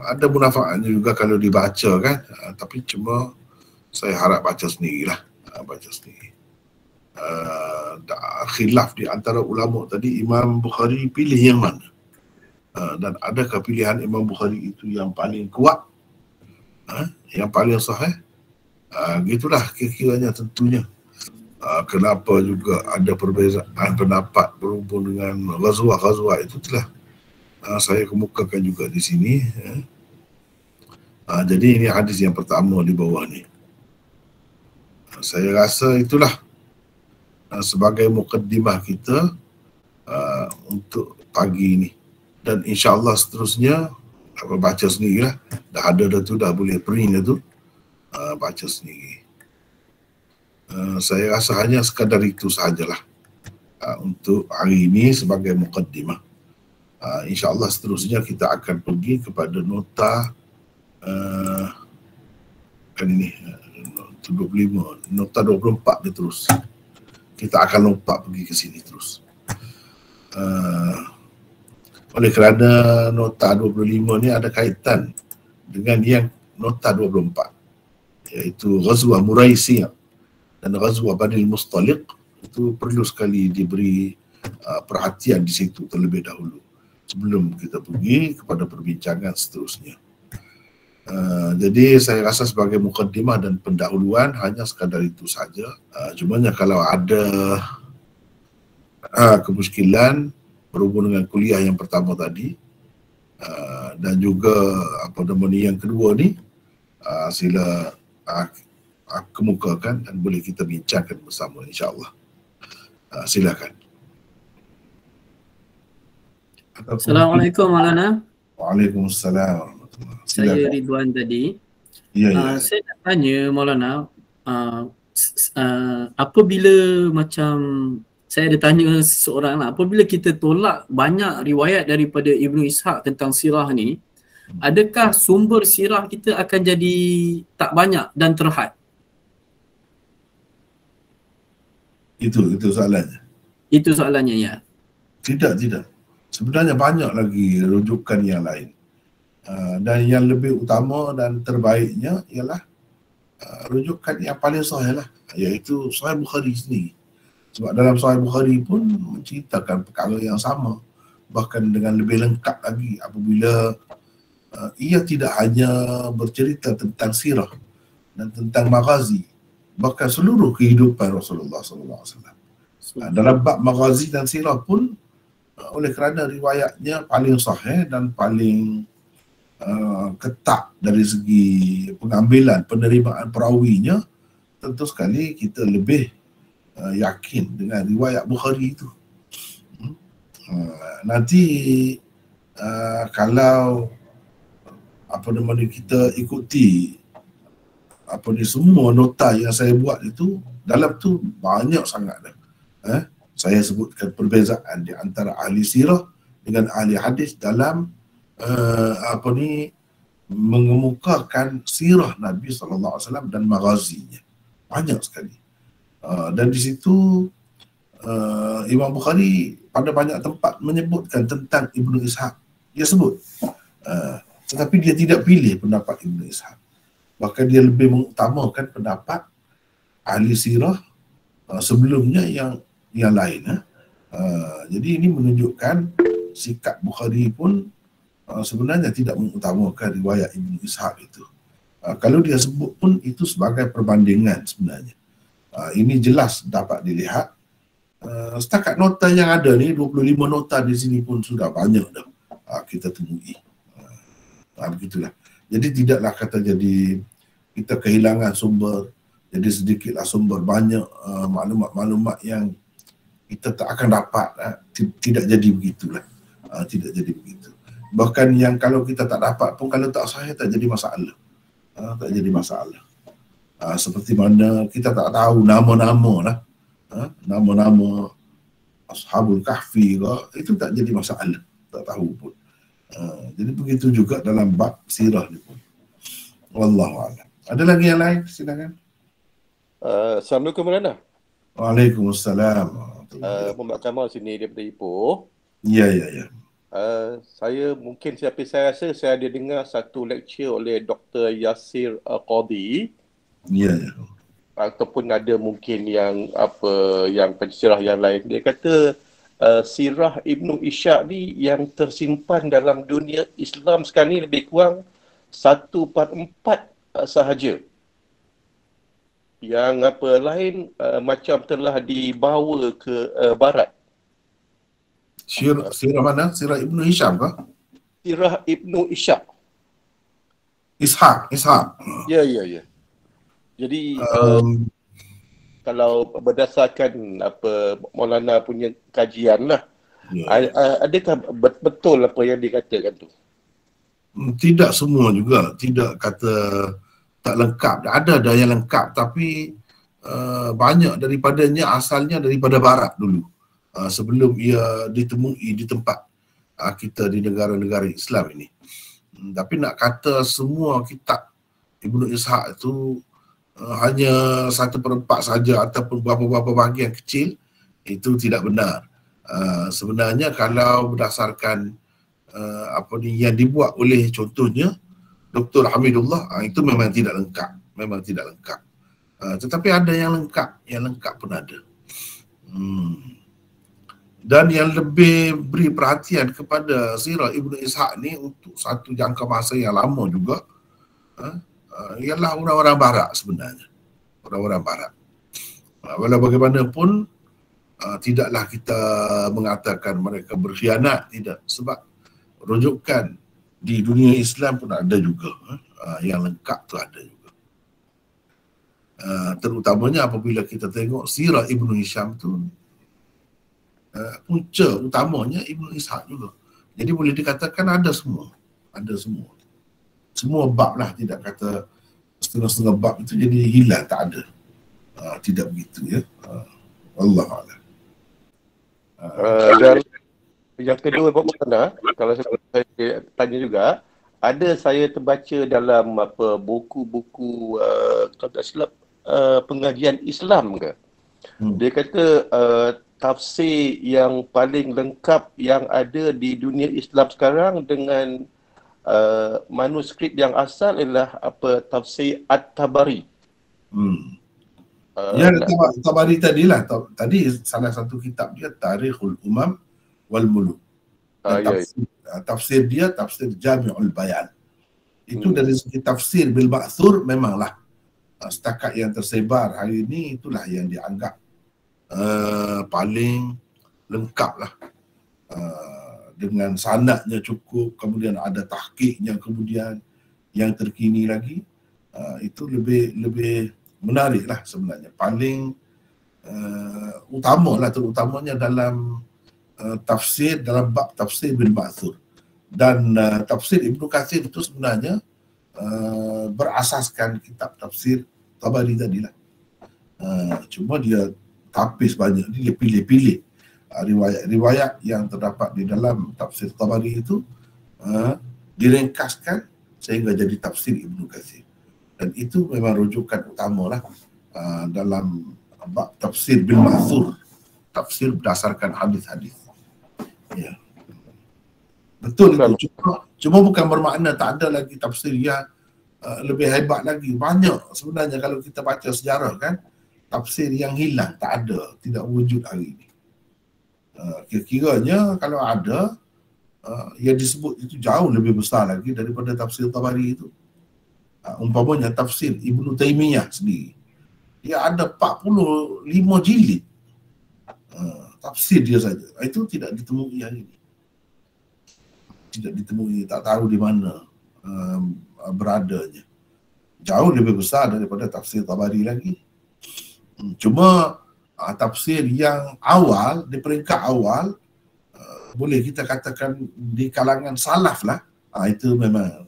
Ada munafaatnya juga kalau dibaca kan. Tapi cuma saya harap baca sendirilah. Baca sendiri. Khilaf di antara ulama tadi, Imam Bukhari pilih yang mana? Dan adakah pilihan Imam Bukhari itu yang paling kuat, yang paling sahih? Gitulah kira-kiranya tentunya. Kenapa juga ada perbezaan pendapat berhubung dengan ghazwah itu telah saya kemukakan juga di sini. Jadi ini hadis yang pertama di bawah ni. Saya rasa itulah sebagai mukaddimah kita untuk pagi ini. Dan insyaAllah seterusnya baca sendirilah. Dah ada dah tu, dah boleh print dah tu. Baca sendiri. Saya rasa hanya sekadar itu sahajalah untuk hari ini sebagai mukaddimah. InsyaAllah seterusnya kita akan pergi kepada nota kan ini 25, nota 24 dia terus. Kita akan lompat pergi ke sini terus. Oleh kerana nota 25 ni ada kaitan dengan yang nota 24, iaitu Ghazwah Muraisiyah dan Ghazwah Bani Mustaliq. Itu perlu sekali diberi perhatian di situ terlebih dahulu sebelum kita pergi kepada perbincangan seterusnya. Jadi saya rasa sebagai mukaddimah dan pendahuluan hanya sekadar itu saja. Cumanya kalau ada kemuskilan berhubung dengan kuliah yang pertama tadi dan juga yang kedua ni, sila kemukakan dan boleh kita bincangkan bersama insyaAllah. Silakan. Assalamualaikum Maulana. Waalaikumsalam warahmatullahi. Saya Ridwan tadi. Saya nak tanya Maulana, apabila macam saya ada tanya seseorang lah, apabila kita tolak banyak riwayat daripada Ibnu Ishaq tentang sirah ni, adakah sumber sirah kita akan jadi tak banyak dan terhad? Itu soalannya. Itu soalannya, ya. Tidak. Sebenarnya banyak lagi rujukan yang lain. Dan yang lebih utama dan terbaiknya ialah rujukan yang paling sahih lah, iaitu Sahih Bukhari sendiri. Sebab dalam Sahih Bukhari pun menceritakan perkara yang sama, bahkan dengan lebih lengkap lagi apabila ia tidak hanya bercerita tentang sirah dan tentang maghazi, bahkan seluruh kehidupan Rasulullah SAW. Dalam bab maghazi dan sirah pun, oleh kerana riwayatnya paling sahih dan paling ketat dari segi pengambilan, penerimaan perawinya, tentu sekali kita lebih yakin dengan riwayat Bukhari itu. Nanti kalau kita ikuti semua nota yang saya buat itu, dalam tu banyak sangat dah. Saya sebutkan perbezaan di antara ahli sirah dengan ahli hadis dalam mengemukakan sirah Nabi SAW dan maghazinya. Banyak sekali. Dan di situ Imam Bukhari pada banyak tempat menyebutkan tentang Ibnu Ishaq. Dia sebut. Tetapi dia tidak pilih pendapat Ibnu Ishaq. Bahkan dia lebih mengutamakan pendapat ahli sirah sebelumnya yang lain. Jadi ini menunjukkan sikap Bukhari pun sebenarnya tidak mengutamakan riwayat Ibnu Ishaq itu. Kalau dia sebut pun itu sebagai perbandingan sebenarnya. Ini jelas dapat dilihat. Setakat nota yang ada ni, 25 nota di sini pun sudah banyak dah kita temui. Begitulah. Jadi tidaklah kata jadi kita kehilangan sumber, jadi sedikitlah sumber, banyak maklumat-maklumat yang kita tak akan dapat. Tidak jadi begitulah. Tidak jadi begitu. Bahkan yang kalau kita tak dapat pun, kalau tak sahih tak jadi masalah. Tak jadi masalah. Seperti mana kita tak tahu nama-nama lah. Nama-nama Ashabul Kahfi ke, itu tak jadi masalah. Tak tahu pun. Jadi begitu juga dalam bab sirah ni pun. Wallahualam. Ada lagi yang lain? Silakan. Assalamualaikum Maulana. Waalaikumsalam. Muhammad Kamal sini daripada Ipoh. Ya. Saya rasa saya ada dengar satu lecture oleh Dr. Yasir Qadhi. Ya. Ataupun ada mungkin yang pensirah yang lain. Dia kata sirah Ibnu Ishaq ni yang tersimpan dalam dunia Islam sekarang ni lebih kurang 1/4 sahaja. Yang lain macam telah dibawa ke barat. Sirah mana? Sirah Ibnu Hisham ke? Sirah Ibnu Ishaq. Ishaq. Ya. Jadi kalau berdasarkan Maulana punya kajian lah, adakah betul apa yang dikatakan tu? Tidak semua juga. Tidak kata tak lengkap. Ada yang lengkap, tapi banyak daripadanya asalnya daripada barat dulu. Sebelum ia ditemui di tempat kita di negara-negara Islam ini. Tapi nak kata semua kitab Ibnu Ishaq itu hanya 1/4 saja ataupun beberapa bahagian kecil, itu tidak benar. Sebenarnya kalau berdasarkan yang dibuat oleh contohnya Dr. Hamidullah, itu memang tidak lengkap. Tetapi ada yang lengkap pun ada. Dan yang lebih beri perhatian kepada sirah Ibnu Ishaq ni untuk satu jangka masa yang lama juga, ialah orang-orang barat sebenarnya. Orang-orang barat. Walau bagaimanapun, tidaklah kita mengatakan mereka berkhianat, tidak. Sebab rujukan di dunia Islam pun ada juga. Yang lengkap tu ada juga. Terutamanya apabila kita tengok sirah Ibnu Hisham tu, punca utamanya Ibnu Ishaq juga. Jadi boleh dikatakan ada semua. Semua bab lah, tidak kata setengah-setengah bab itu jadi hilang, tak ada. Tidak begitu ya. Wallahualam. Dan yang kedua Pak Maulana, kalau saya tanya juga, ada saya terbaca dalam buku-buku kalau tak silap pengajian Islam ke. Dia kata tafsir yang paling lengkap yang ada di dunia Islam sekarang dengan manuskrip yang asal ialah tafsir At-Tabari. Tabari tadilah. Tadi salah satu kitab dia Tarikhul Umam wal Muluk. Tafsir dia tafsir Jami'ul Bayan. Itu dari segi tafsir bil ma'thur memanglah setakat yang tersebar hari ini itulah yang dianggap paling lengkap lah, dengan sanadnya cukup, kemudian ada tahqiqnya, kemudian yang terkini lagi, itu lebih menarik lah sebenarnya, paling utama lah, terutamanya dalam tafsir, dalam bab tafsir bil ma'thur. Dan tafsir Ibnu Katsir itu sebenarnya berasaskan kitab tafsir Tabari tadilah. Cuma dia tapis banyak, dia pilih-pilih riwayat-riwayat yang terdapat di dalam tafsir Tabari itu, diringkaskan sehingga jadi tafsir Ibnu Katsir. Dan itu memang rujukan utama lah dalam bab tafsir bil ma'thur, tafsir berdasarkan hadis-hadis. Ya. Betul itu. Cuma bukan bermakna tak ada lagi tafsir yang lebih hebat lagi. Banyak sebenarnya kalau kita baca sejarah kan, tafsir yang hilang, tak ada, tidak wujud hari ini. Kira-kiranya kalau ada, yang disebut itu jauh lebih besar lagi daripada tafsir Tabari itu. Umpamanya tafsir Ibnu Taimiyah sendiri, dia ada 45 jilid tafsir dia saja. Itu tidak ditemui hari ini. Tidak ditemui, tak tahu di mana beradanya. Jauh lebih besar daripada tafsir Tabari lagi. Cuma tafsir yang awal, di peringkat awal, boleh kita katakan di kalangan salaf lah, itu memang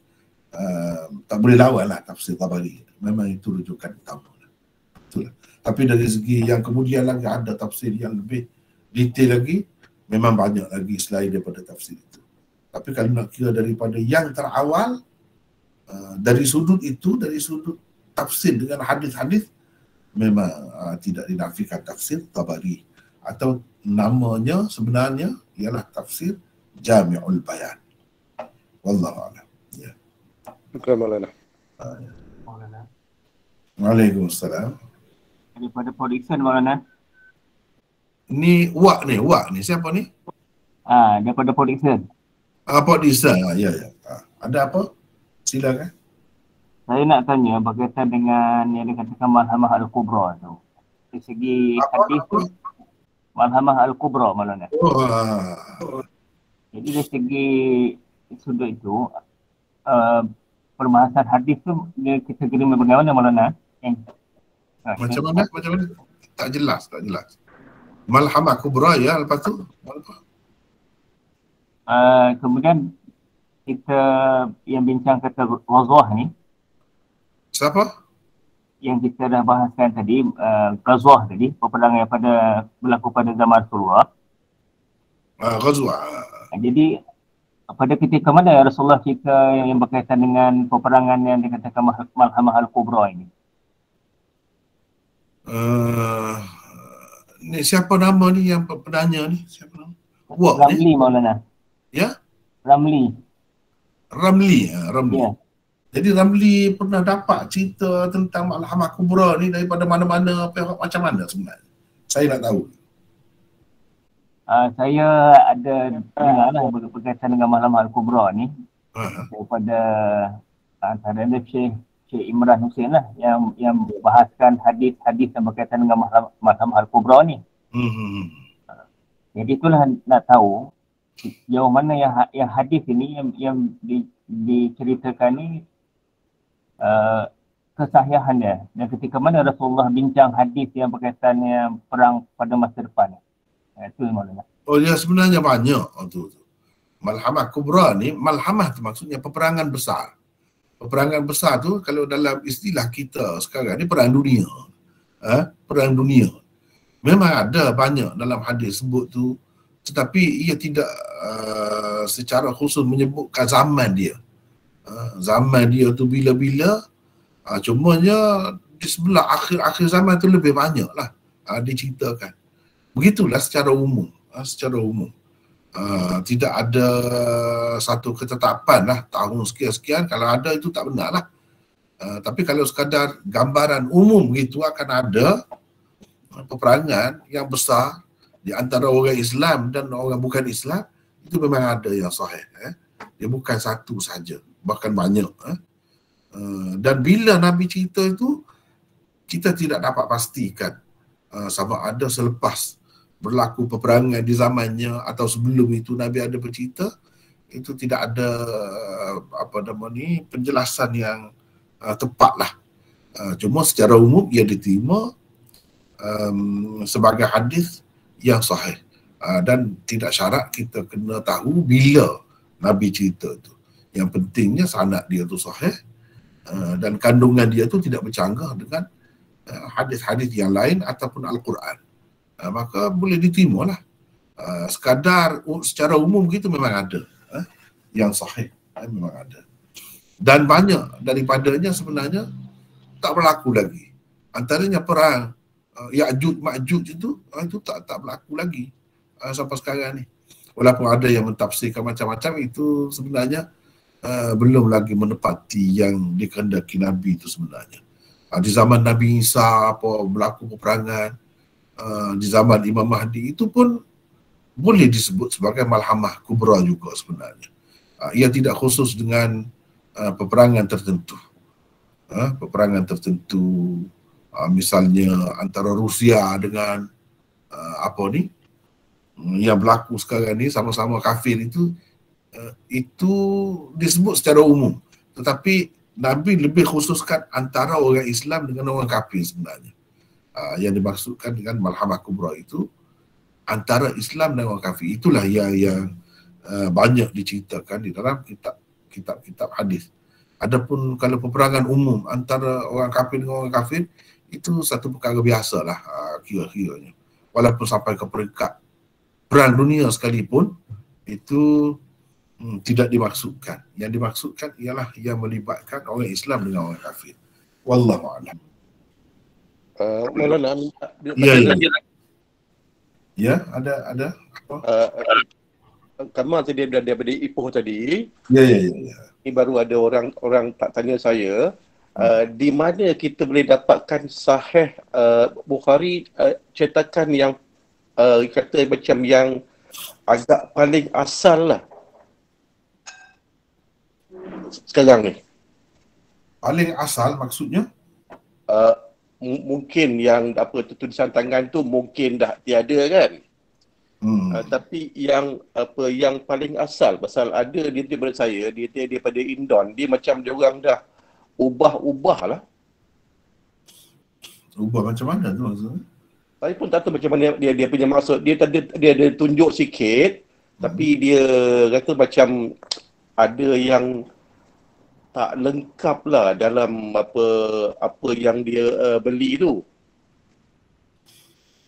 tak boleh lawan lah tafsir Tabari. Memang itu rujukan utama lah. Itulah. Tapi dari segi yang kemudian lagi ada tafsir yang lebih detail lagi, memang banyak lagi selain daripada tafsir itu. Tapi kalau nak kira daripada yang terawal, dari sudut itu, dari sudut tafsir dengan hadis-hadis, memang tidak dinafikan tafsir Tabari, atau namanya sebenarnya ialah tafsir Jami'ul Bayan. Wallahu a'lam. Ya. Syukran Maulana. Maulana. Waalaikumsalam. Daripada Port-Dickson Maulana. Ni Wak ni siapa ni? Daripada Port-Dickson. Port-Dickson. Ya. Ada apa? Silakan. Saya nak tanya berkaitan dengan yang dikatakan Malhamah Al-Kubra tu. Dari segi hadis tu, Malhamah Al-Kubra Maulana. Jadi dari segi sudut itu, perbahasan hadis tu kita kena bagaimana Maulana? Macam mana? Tak jelas. Malhamah Kubra ya, lepas tu kemudian kita yang bincang kata Ghazwah ni. Siapa? Yang kita dah bahaskan tadi, Ghazwah tadi, peperangan yang berlaku pada zaman Rasulullah. Ghazwah. Jadi pada ketika mana Rasulullah cerita yang berkaitan dengan peperangan yang dikatakan Malhamah Al-Kubra ini? Ni siapa nama ni yang penanya ni? Siapa nama? Ramli Maulana. Ya? Ramli. Ya. Jadi Ramli pernah dapat cerita tentang Malhamah Kubra ni daripada mana-mana, macam mana sebenarnya? Saya nak tahu. Saya ada dengar lah berkaitan dengan Malhamah Al-Kubra ni daripada antara Syekh Imran Hussein lah yang bahaskan hadis-hadis yang berkaitan dengan Malhamah Al-Kubra ni. Jadi itulah nak tahu jauh mana yang hadis ini yang diceritakan ni kesahihannya, dan ketika mana Rasulullah bincang hadis yang berkaitannya perang pada masa depan. Itu Maulana. Oh ya, sebenarnya banyak tu. Malhamah Kubra ni, malhamah tu maksudnya peperangan besar. Peperangan besar tu kalau dalam istilah kita sekarang ni perang dunia. Perang dunia. Memang ada banyak dalam hadis sebut tu, tetapi ia tidak secara khusus menyebutkan zaman dia. Zaman dia tu bila-bila, cumanya di sebelah akhir zaman tu lebih banyak lah diceritakan. Begitulah secara umum. Tidak ada satu ketetapan lah tahun sekian-sekian. Kalau ada itu tak benar lah. Tapi kalau sekadar gambaran umum begitu, akan ada peperangan yang besar di antara orang Islam dan orang bukan Islam. Itu memang ada yang sahih. Dia bukan satu saja, bahkan banyak. Dan bila Nabi cerita itu, kita tidak dapat pastikan sama ada selepas berlaku peperangan di zamannya atau sebelum itu Nabi ada bercerita. Itu tidak ada penjelasan yang tepat lah. Cuma secara umum ia diterima sebagai hadis yang sahih, dan tidak syarat kita kena tahu bila Nabi cerita tu. Yang pentingnya sanad dia tu sahih, dan kandungan dia tu tidak bercanggah dengan hadis-hadis yang lain ataupun Al-Quran. Maka boleh diterima lah. Sekadar secara umum kita memang ada yang sahih, memang ada. Dan banyak daripadanya sebenarnya tak berlaku lagi. Antaranya perang Ya'juj Ma'juj itu tak berlaku lagi sampai sekarang ni. Walaupun ada yang mentafsirkan macam-macam, itu sebenarnya belum lagi menepati yang dikehendaki Nabi itu sebenarnya. Di zaman Nabi Isa berlaku peperangan, di zaman Imam Mahdi itu pun boleh disebut sebagai malhamah kubra juga sebenarnya. Ia tidak khusus dengan peperangan tertentu. Peperangan tertentu, misalnya antara Rusia dengan yang berlaku sekarang ni sama-sama kafir, itu disebut secara umum. Tetapi Nabi lebih khususkan antara orang Islam dengan orang kafir sebenarnya. Yang dimaksudkan dengan malhamah kubra itu antara Islam dan orang kafir. Itulah yang banyak diceritakan di dalam kitab-kitab hadis. Adapun kalau peperangan umum antara orang kafir dengan orang kafir, itu satu perkara biasalah kira-kiranya. Walaupun sampai ke peringkat perang dunia sekalipun, itu tidak dimaksudkan. Yang dimaksudkan ialah yang melibatkan orang Islam dengan orang kafir. Wallahu a'lam. Maulana ya, ada apa? Kamal tadi daripada Ipoh tadi. Ya. Ini baru ada orang tak tanya saya, di mana kita boleh dapatkan sahih Bukhari, cetakan yang kata macam yang agak paling asal lah sekarang ni. Paling asal maksudnya? Mungkin yang tulisan tangan tu mungkin dah tiada kan. Tapi yang paling asal, pasal ada dia daripada saya, dia daripada Indon, dia macam dia orang dah ubah lah. Ubah macam mana tu maksudnya? Saya pun tak tahu macam mana dia punya maksud. Dia ada tunjuk sikit, tapi dia kata macam ada yang tak lengkap lah dalam apa yang dia beli tu.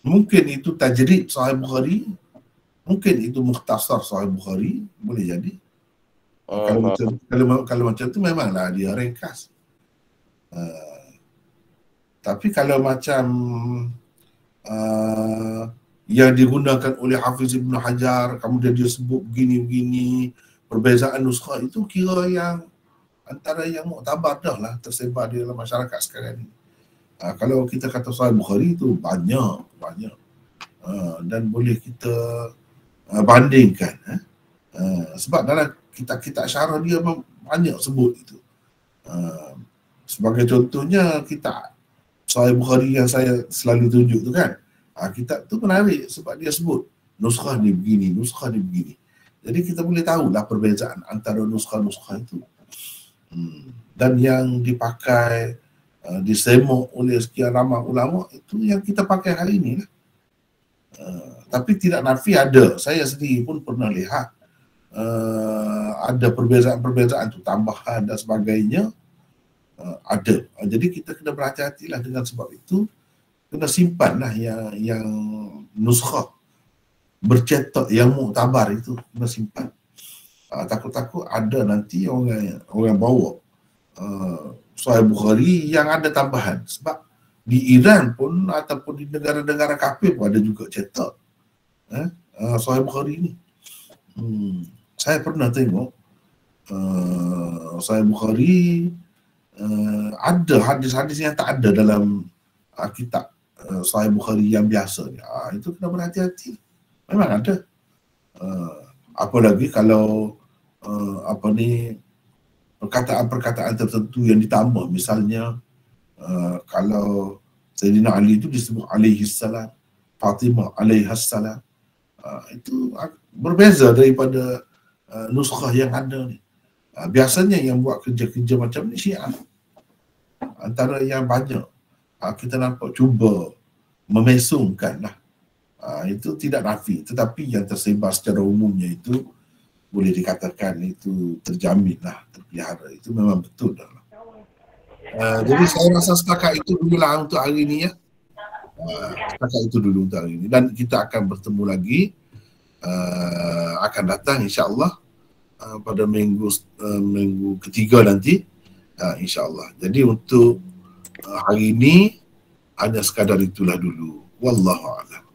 Mungkin itu tajrid Sahih Bukhari, mungkin itu mukhtasar Sahih Bukhari, boleh jadi. Kalau macam tu memanglah dia ringkas. Tapi kalau macam yang digunakan oleh Hafiz Ibn Hajar, kemudian dia sebut begini-begini, perbezaan nuskah itu kira yang antara yang muktabar dah lah tersebar di dalam masyarakat sekarang ni. Kalau kita kata Sahih Bukhari itu banyak, dan boleh kita bandingkan. Sebab dalam kitab-kitab syarah dia banyak sebut itu. Sebagai contohnya kitab Sahih Bukhari yang saya selalu tunjuk tu kan, kitab tu menarik sebab dia sebut nuskah ni begini, nuskah ni begini. Jadi kita boleh tahulah perbezaan antara nuskah-nuskah itu. Dan yang dipakai, disemok oleh sekian ramai ulama, itu yang kita pakai hari ini lah. Tapi tidak nafi ada. Saya sendiri pun pernah lihat ada perbezaan-perbezaan tu, tambahan dan sebagainya, ada. Jadi kita kena berhati-hatilah dengan sebab itu. Kena simpanlah yang nuskah bercetak yang muktabar itu, kena simpan. Takut-takut ada nanti orang bawa Sahih Bukhari yang ada tambahan. Sebab di Iran pun ataupun di negara-negara kafir pun ada juga cetak Sahih Bukhari ni. Saya pernah tengok Sahih Bukhari, ada hadis-hadis yang tak ada dalam kitab Sahih Bukhari yang biasa ni. Itu kena berhati-hati. Memang ada. Apalagi kalau perkataan-perkataan tertentu yang ditambah. Misalnya kalau Sayyidina Ali itu disebut alaihissalam, Fatimah alaihassalam, itu berbeza daripada nuskhah yang ada ni. Biasanya yang buat kerja-kerja macam ni Syiah. Antara yang banyak kita nampak cuba memesongkan lah. Itu tidak nafi, tetapi yang tersebar secara umumnya itu boleh dikatakan itu terjamin lah, terpelihara. Itu memang betul dah. Jadi saya rasa setakat itu dulu lah untuk hari ini ya. Setakat itu dulu untuk hari ini. Dan kita akan bertemu lagi akan datang insya-Allah pada minggu ketiga nanti insya-Allah. Jadi untuk hari ini hanya sekadar itulah dulu. Wallahu a'lam.